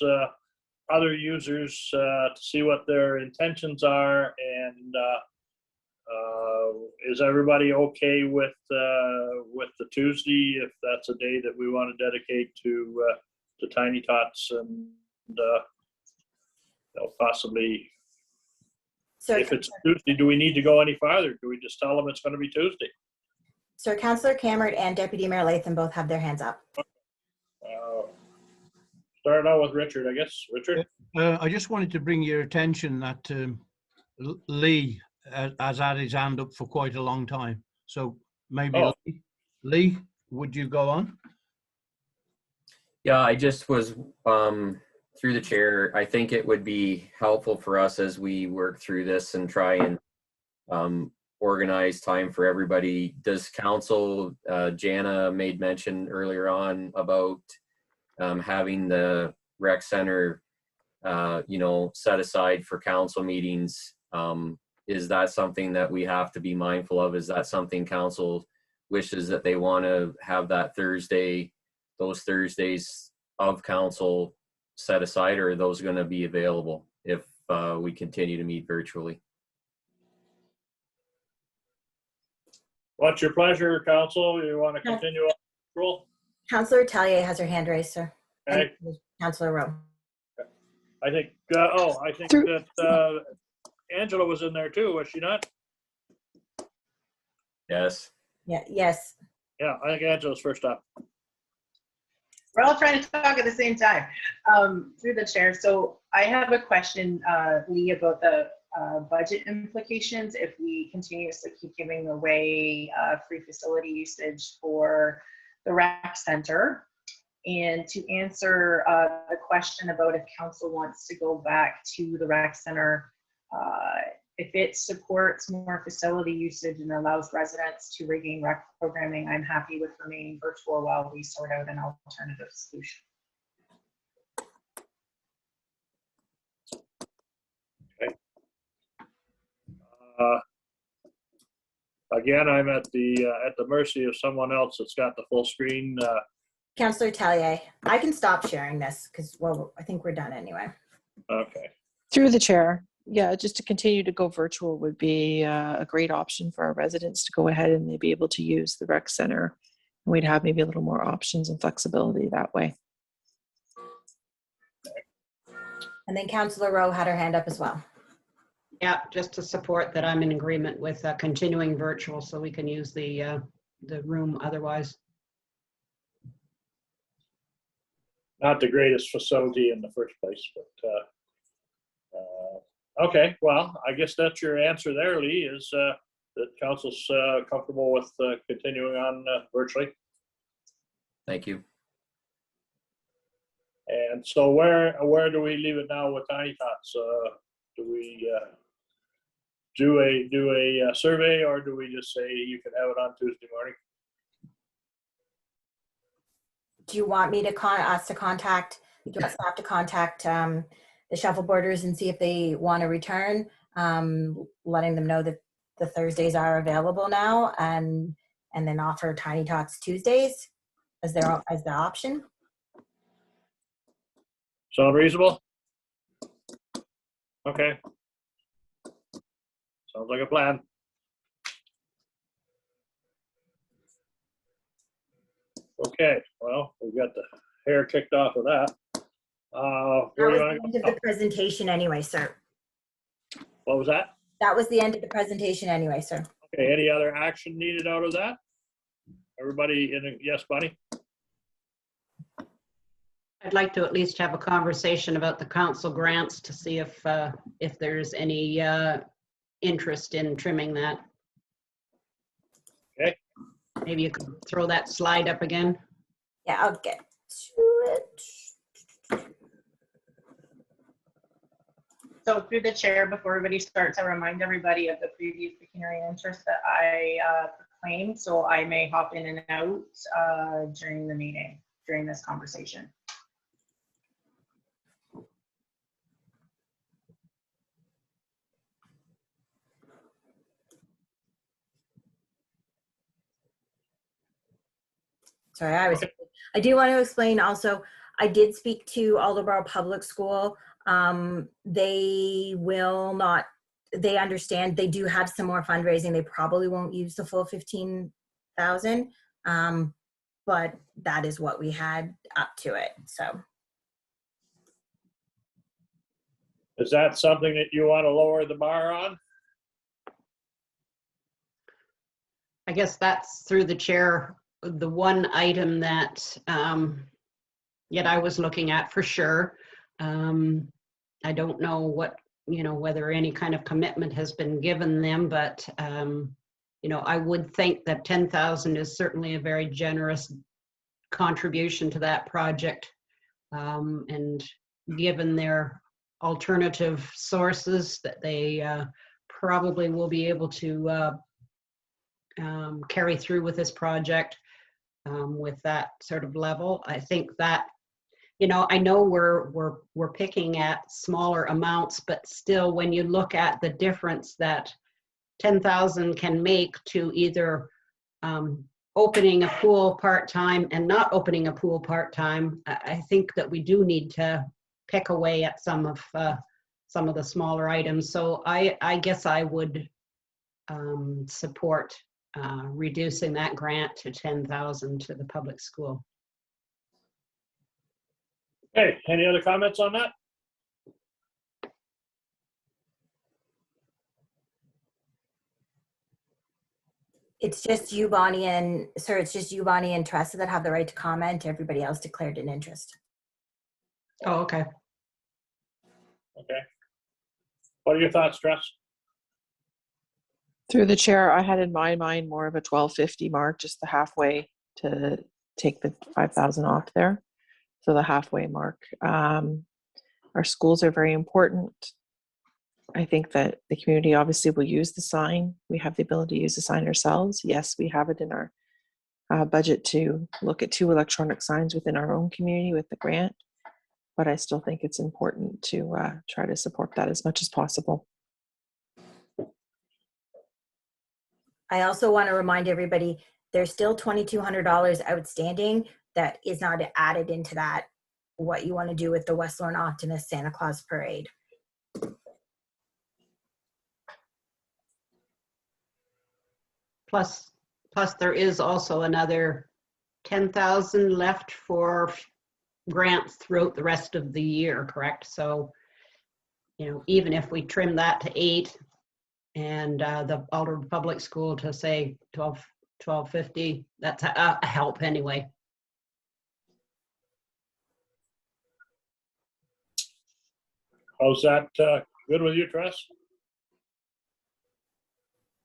other users to see what their intentions are, and is everybody okay with the Tuesday, if that's a day that we want to dedicate to Tiny Tots and possibly? So if it's Tuesday, do we need to go any farther? Do we just tell them it's going to be Tuesday? So Councillor Cameron and Deputy Mayor Latham both have their hands up. Start out with Richard, I guess. Richard? I just wanted to bring your attention that Lee has had his hand up for quite a long time. So maybe Lee, would you go on? Yeah, I just was through the chair. I think it would be helpful for us as we work through this and try and organize time for everybody. Does council, Jana made mention earlier on about having the rec center, set aside for council meetings. Is that something that we have to be mindful of? Is that something council wishes that they want to have that Thursday, those Thursdays of council set aside, or are those going to be available if we continue to meet virtually? What's your pleasure, council? You want to continue on roll? Councillor Tellier has her hand raised, sir. Okay. And Councillor Rowe. I think that Angela was in there too, was she not? Yes. Yeah. Yes. Yeah, I think Angela's first up. We're all trying to talk at the same time through the chair. So I have a question, Lee, about the budget implications if we continuously keep giving away free facility usage for the rec center. And to answer the question about if council wants to go back to the rec center, if it supports more facility usage and allows residents to regain rec programming, I'm happy with remaining virtual while we sort out an alternative solution. Okay. Again, I'm at the mercy of someone else that's got the full screen. Councillor Tellier, I can stop sharing this because, well, I think we're done anyway. Okay. Through the chair. Yeah, just to continue to go virtual would be a great option for our residents to go ahead and they'd be able to use the rec center. And we'd have maybe a little more options and flexibility that way. And then Councillor Rowe had her hand up as well. Yeah, just to support that, I'm in agreement with continuing virtual so we can use the room otherwise. Not the greatest facility in the first place, but okay. Well, I guess that's your answer there, Lee, is that council's comfortable with continuing on virtually. Thank you. And so where do we leave it now with Tiny Tots? Do we do a survey, or do we just say you can have it on Tuesday morning? do you want me to us to contact, do you want staff to contact the shuffleboarders and see if they want to return, letting them know that the Thursdays are available now, and then offer Tiny Tots Tuesdays as the option? Sound reasonable? Okay. Sounds like a plan. Okay, well, we got the hair kicked off of that. That Where do was you the want end to of go? the presentation anyway, sir. What was that? That was the end of the presentation anyway, sir. Okay, any other action needed out of that? Everybody in a, yes, Bunny? I'd like to at least have a conversation about the council grants to see if there's any interest in trimming that. Okay. Maybe you could throw that slide up again. Yeah, I'll get to it. So through the chair, before everybody starts, I remind everybody of the previous pecuniary interest that I proclaimed, so I may hop in and out during the meeting, during this conversation. Sorry, I do want to explain also, I did speak to Alderborough Public School. They will not, they understand they do have some more fundraising. They probably won't use the full 15,000, but that is what we had up to it, so. Is that something that you want to lower the bar on? I guess that's through the chair, the one item that yet I was looking at for sure. I don't know what, whether any kind of commitment has been given them, but I would think that 10,000 is certainly a very generous contribution to that project. And given their alternative sources that they probably will be able to carry through with this project with that sort of level. I think that, I know we're picking at smaller amounts, but still when you look at the difference that 10,000 can make to either opening a pool part-time and not opening a pool part-time, I think that we do need to pick away at some of the smaller items. So I guess I would support reducing that grant to 10,000 to the public school. Okay, any other comments on that? It's just you, Bonnie, and sir, it's just you, Bonnie, and Tressa that have the right to comment. Everybody else declared an interest. Oh, okay. Okay. What are your thoughts, Tress? Through the chair, I had in my mind more of a 1250 mark, just the halfway to take the 5,000 off there. So the halfway mark. Our schools are very important. I think that the community obviously will use the sign. We have the ability to use the sign ourselves. Yes, we have it in our budget to look at 2 electronic signs within our own community with the grant. But I still think it's important to try to support that as much as possible. I also want to remind everybody, there's still $2,200 outstanding that is not added into that, what you want to do with the West Lorne Optimist Santa Claus Parade. Plus there is also another 10,000 left for grants throughout the rest of the year, correct? So, even if we trim that to 8 and the Alder Public School to say 1250, that's a help anyway. How's that good with you, Tress?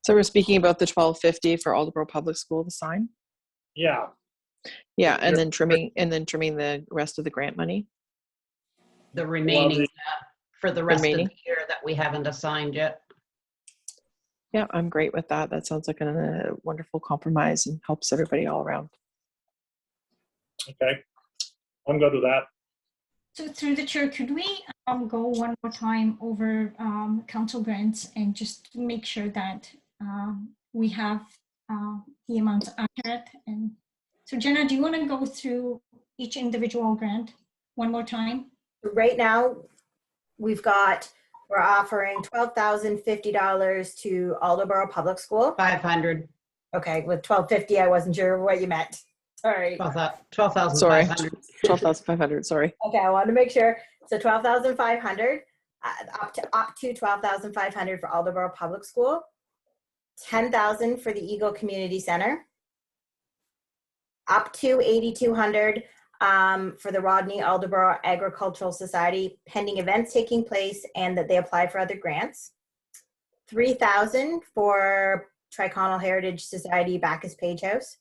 So we're speaking about the 1250 for Alderborough Public School, the sign? Yeah. Yeah, and then trimming the rest of the grant money. The remaining for the rest of the remaining year that we haven't assigned yet. Yeah, I'm great with that. That sounds like a wonderful compromise and helps everybody all around. Okay. I'm good with that. So through the chair, could we go one more time over council grants and just make sure that we have the amounts accurate? And so Jenna, do you want to go through each individual grant one more time? Right now, we're offering $12,050 to Alderboro Public School. 500. Okay, with $12.50, I wasn't sure what you meant. Sorry. 12,500. 12,500, sorry. Okay, I wanted to make sure. So 12,500, up to 12,500 for Alderboro Public School, 10,000 for the Eagle Community Center, up to 8,200 for the Rodney Alderboro Agricultural Society, pending events taking place and that they apply for other grants. 3,000 for Triconal Heritage Society Bacchus Page House.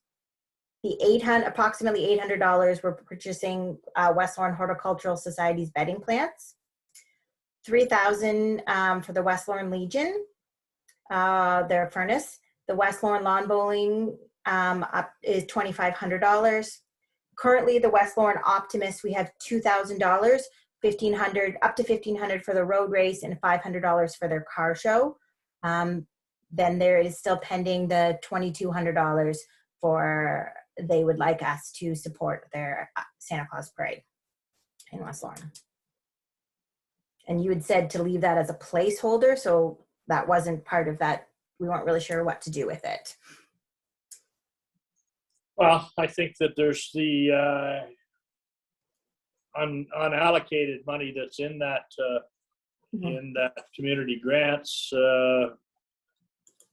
The approximately $800 we're purchasing West Lorne Horticultural Society's bedding plants. 3,000 for the West Lorne Legion, their furnace. The West Lorne Lawn Bowling up is $2,500. Currently, the West Lorne Optimist, we have $2,000, $1,500 up to $1,500 for the road race and $500 for their car show. Then there is still pending the $2,200 for they would like us to support their Santa Claus parade in West Lorne. And you had said to leave that as a placeholder, so that wasn't part of that. We weren't really sure what to do with it. Well, I think that there's the unallocated money that's in that community grants.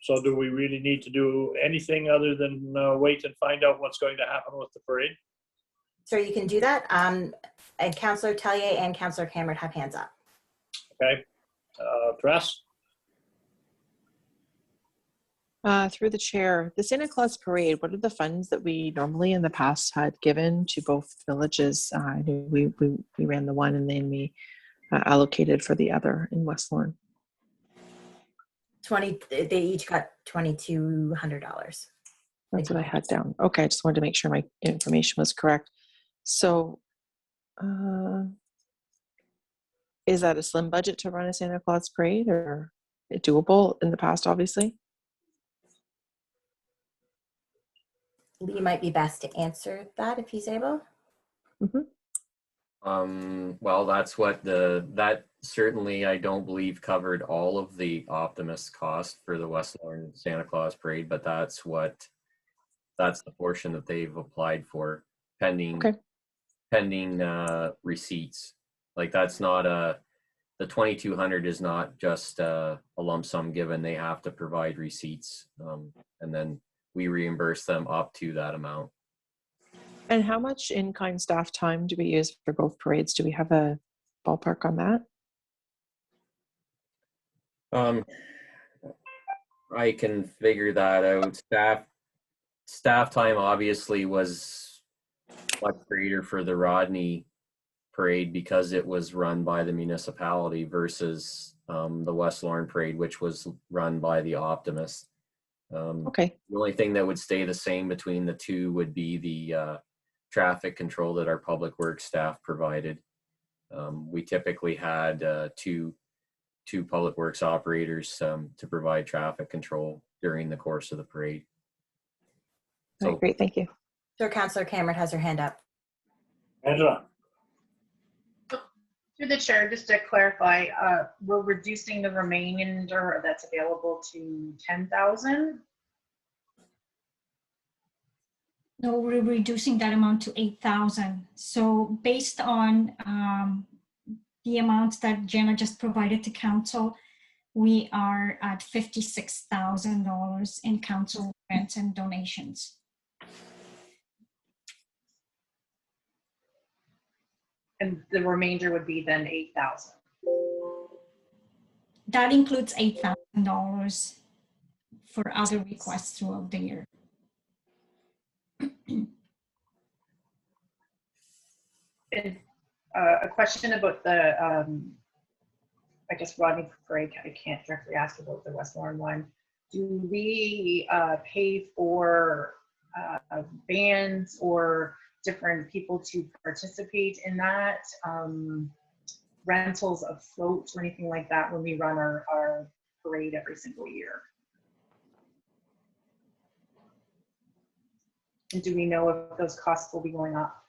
So do we really need to do anything other than wait and find out what's going to happen with the parade? So you can do that. And Councillor Tellier and Councillor Cameron have hands up. Okay. Press? Through the chair, the Santa Claus parade, what are the funds that we normally in the past had given to both villages? I knew we ran the one and then we allocated for the other in West Lorne. They each got $2,200. That's what I had down. Okay, I just wanted to make sure my information was correct. So is that a slim budget to run a Santa Claus parade, or doable in the past, obviously? Lee might be best to answer that if he's able. Well, that's what that certainly I don't believe covered all of the Optimist cost for the West Lorne Santa Claus parade, but that's the portion that they've applied for pending receipts. Like that's not the 2,200 is not just a lump sum given. They have to provide receipts, and then we reimburse them up to that amount. And how much in-kind staff time do we use for both parades? Do we have a ballpark on that? I can figure that out. Staff time obviously was much greater for the Rodney parade because it was run by the municipality versus the West Lorne parade, which was run by the Optimist. Okay. The only thing that would stay the same between the two would be the traffic control that our public works staff provided. We typically had two public works operators to provide traffic control during the course of the parade. All right, great, thank you. Sir, Councillor Cameron has her hand up. Angela? Through the chair, just to clarify, we're reducing the remainder that's available to 10,000. No, we're reducing that amount to 8,000. So based on the amounts that Jenna just provided to council, we are at $56,000 in council grants and donations. And the remainder would be then 8,000. That includes $8,000 for other requests throughout the year. And a question about the, I guess Rodney parade, I can't directly ask about the West Lorne one. Do we pay for bands or different people to participate in that, rentals of floats or anything like that when we run our parade every single year. And do we know if those costs will be going up?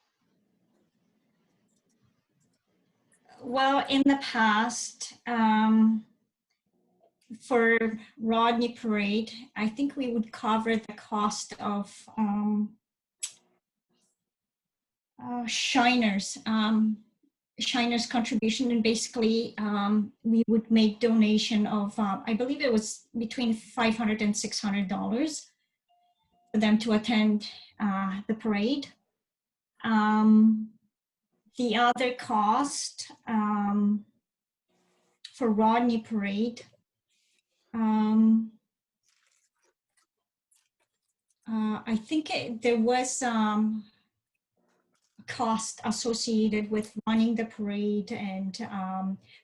Well, in the past, for Rodney Parade, I think we would cover the cost of Shiners. Shiner's contribution, and basically we would make donation of I believe it was between $500 and $600 for them to attend the parade. The other cost for Rodney Parade, I think there was cost associated with running the parade and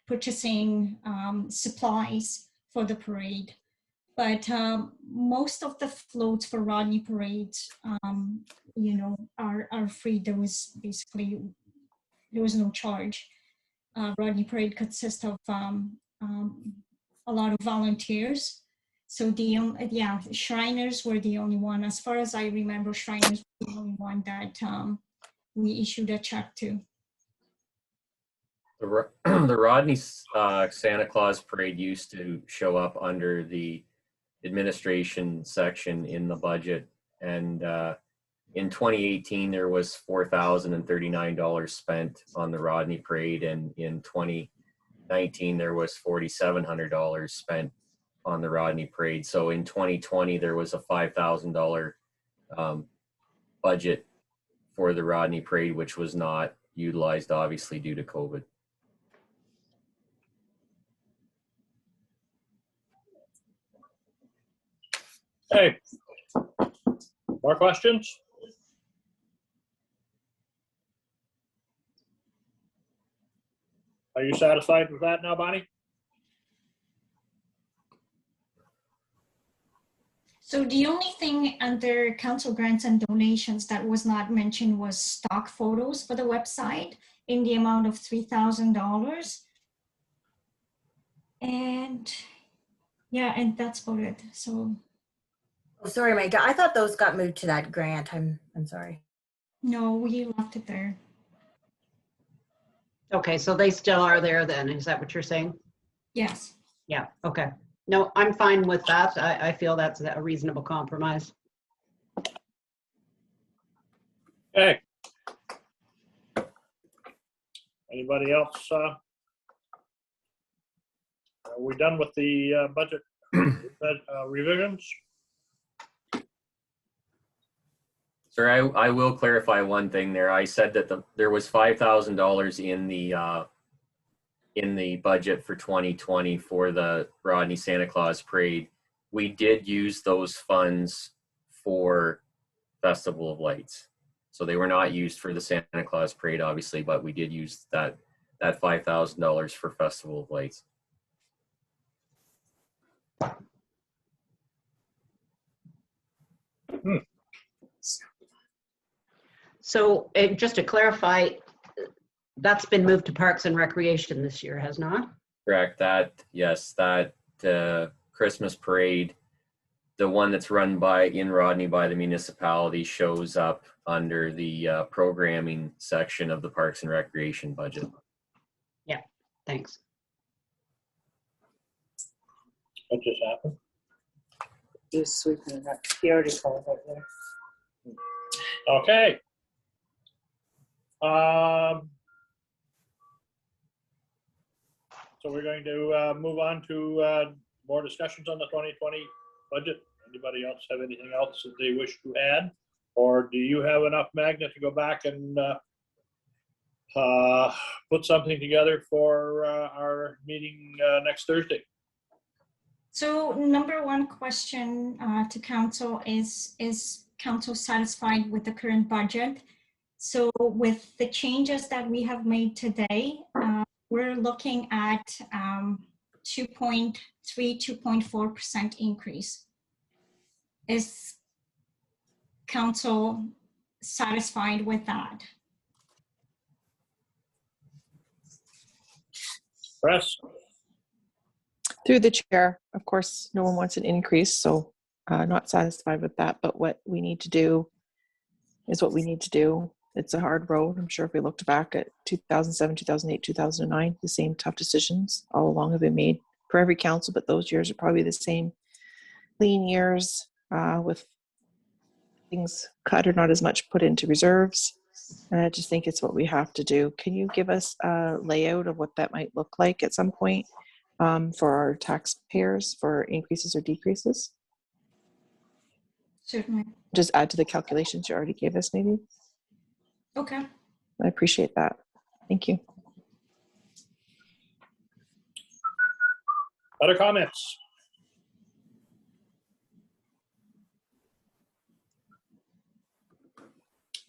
purchasing supplies for the parade. But most of the floats for Rodney parades, are free. There was no charge. Rodney parade consists of a lot of volunteers. So Shriners were the only one. As far as I remember, Shriners were the only one that we issued a check to. The Rodney Santa Claus Parade used to show up under the administration section in the budget, and in 2018 there was $4,039 spent on the Rodney Parade, and in 2019 there was $4,700 spent on the Rodney Parade. So in 2020 there was a $5,000 budget for the Rodney Parade, which was not utilized, obviously, due to COVID. Hey, more questions? Are you satisfied with that now, Bonnie? So the only thing under council grants and donations that was not mentioned was stock photos for the website in the amount of $3,000. And yeah, and that's about it. So. Oh, sorry, Mike. I thought those got moved to that grant. I'm sorry. No, we left it there. Okay, so they still are there then, is that what you're saying? Yes. Yeah, okay. No, I'm fine with that. I feel that's a reasonable compromise. Okay. Anybody else? Are we done with the budget revisions? Sir, I will clarify one thing there. I said that there was $5,000 in the budget for 2020 for the Rodney Santa Claus Parade. We did use those funds for Festival of Lights. So they were not used for the Santa Claus Parade, obviously, but we did use that $5,000 for Festival of Lights. So just to clarify, that's been moved to Parks and Recreation this year, has not? Correct. Yes, that Christmas parade, the one that's run in Rodney by the municipality, shows up under the programming section of the Parks and Recreation budget. Yeah, thanks. What just happened? He's sweeping it up. He already called it there. Okay. So we're going to move on to more discussions on the 2020 budget. Anybody else have anything else that they wish to add? Or do you have enough magnet to go back and put something together for our meeting next Thursday? So number one question to council is council satisfied with the current budget? So with the changes that we have made today, we're looking at 2.4% increase. Is council satisfied with that. Press? Through the chair, of course, no one wants an increase, so not satisfied with that. But what we need to do is what we need to do. It's a hard road. I'm sure if we looked back at 2007, 2008, 2009, the same tough decisions all along have been made for every council, but those years are probably the same lean years with things cut or not as much put into reserves. And I just think it's what we have to do. Can you give us a layout of what that might look like at some point for our taxpayers for increases or decreases? Certainly. Just add to the calculations you already gave us, maybe. Okay. I appreciate that. Thank you. Other comments?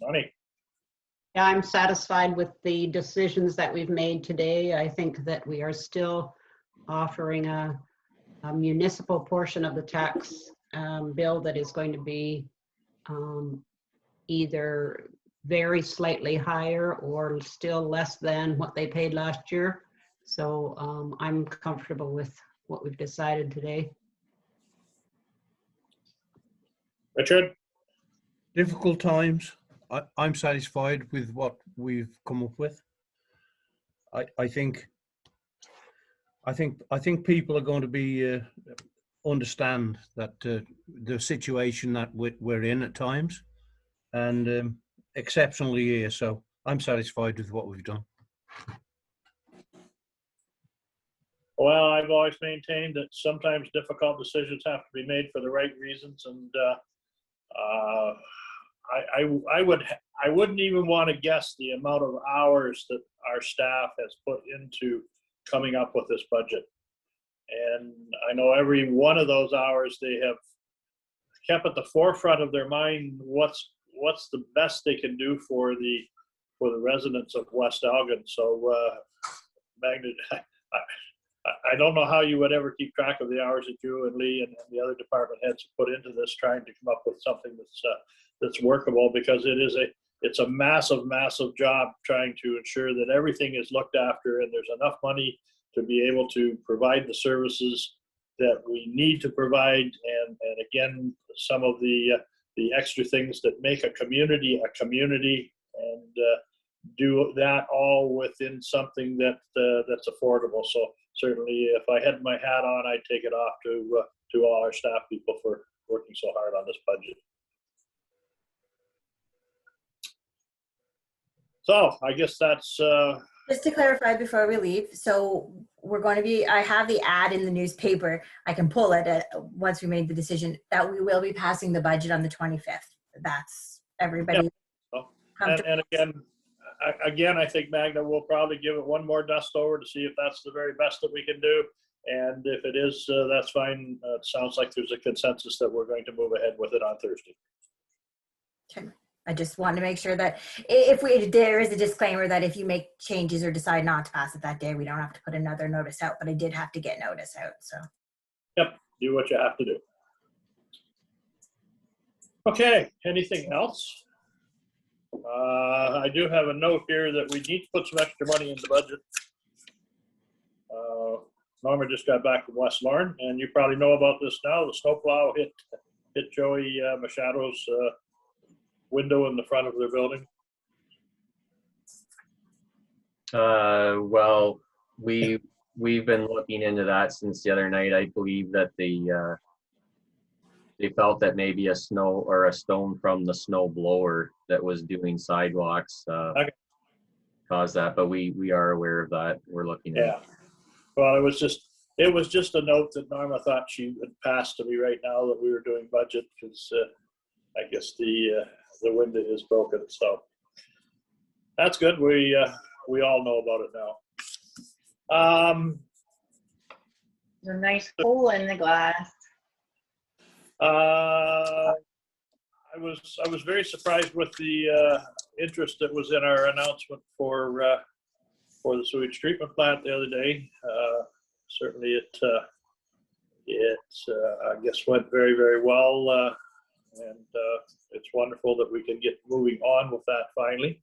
Lonnie? Yeah, I'm satisfied with the decisions that we've made today. I think that we are still offering a municipal portion of the tax bill that is going to be either very slightly higher or still less than what they paid last year. So I'm comfortable with what we've decided today. Richard? Difficult times. I'm satisfied with what we've come up with. I think people are going to be understand that the situation that we're in at times, and exceptionally here. So I'm satisfied with what we've done. Well, I've always maintained that sometimes difficult decisions have to be made for the right reasons, and I wouldn't even want to guess the amount of hours that our staff has put into coming up with this budget. And I know every one of those hours they have kept at the forefront of their mind what's the best they can do for the residents of West Elgin. So Magda, I don't know how you would ever keep track of the hours that you and Lee and the other department heads put into this, trying to come up with something that's workable, because it's a massive job trying to ensure that everything is looked after and there's enough money to be able to provide the services that we need to provide, and again, some of the extra things that make a community, and do that all within something that's affordable. So certainly, if I had my hat on, I'd take it off to all our staff people for working so hard on this budget. So I guess that's just to clarify before we leave. So we're going to be, I have the ad in the newspaper. I can pull it once we made the decision that we will be passing the budget on the 25th. That's everybody. Yep. And again, I think Magna will probably give it one more dust over to see if that's the very best that we can do. And if it is, that's fine. It sounds like there's a consensus that we're going to move ahead with it on Thursday. Okay. I just want to make sure that there is a disclaimer that if you make changes or decide not to pass it that day, we don't have to put another notice out, but I did have to get notice out, so. Yep, do what you have to do. Okay, anything else? I do have a note here that we need to put some extra money in the budget. Norma just got back from West Lorne, and you probably know about this now. The snowplow hit Joey Machado's window in the front of their building. Well, we've been looking into that since the other night. I believe that they felt that maybe a stone from the snow blower that was doing sidewalks caused that, but we are aware of that. We're looking at it. Well, it was just a note that Norma thought she would pass to me right now that we were doing budget, because I guess the window is broken. So that's good. We all know about it now. There's a nice hole in the glass. I was very surprised with the interest that was in our announcement for the sewage treatment plant the other day. Certainly it I guess went very, very well. And it's wonderful that we can get moving on with that finally.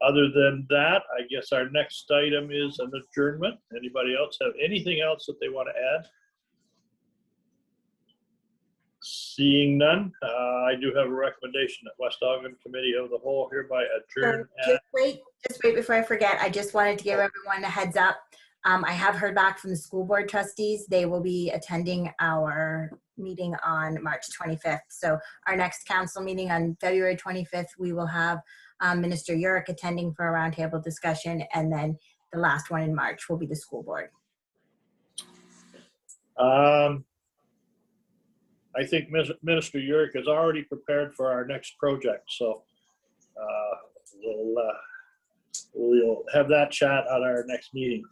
Other than that, I guess our next item is an adjournment. Anybody else have anything else that they want to add? Seeing none, I do have a recommendation that West Ogden Committee of the Whole hereby adjourn Just wait before I forget. I just wanted to give everyone a heads up. I have heard back from the school board trustees. They will be attending our meeting on March 25th. So our next council meeting on February 25th, we will have Minister Yurick attending for a roundtable discussion. And then the last one in March will be the school board. I think Minister Yurick is already prepared for our next project, so we'll have that chat at our next meeting.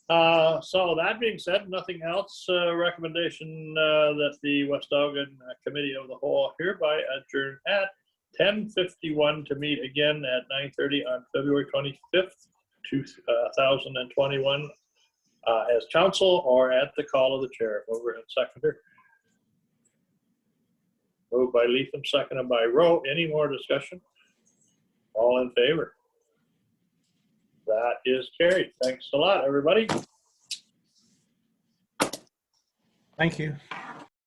So that being said, nothing else. Recommendation that the West Ogden Committee of the Whole hereby adjourn at 10:51 to meet again at 9:30 on February 25th, 2021 as council or at the call of the chair. Over and seconder. Moved by Leatham, seconded by Rowe. Any more discussion? All in favor? That is carried. Thanks a lot, everybody. Thank you.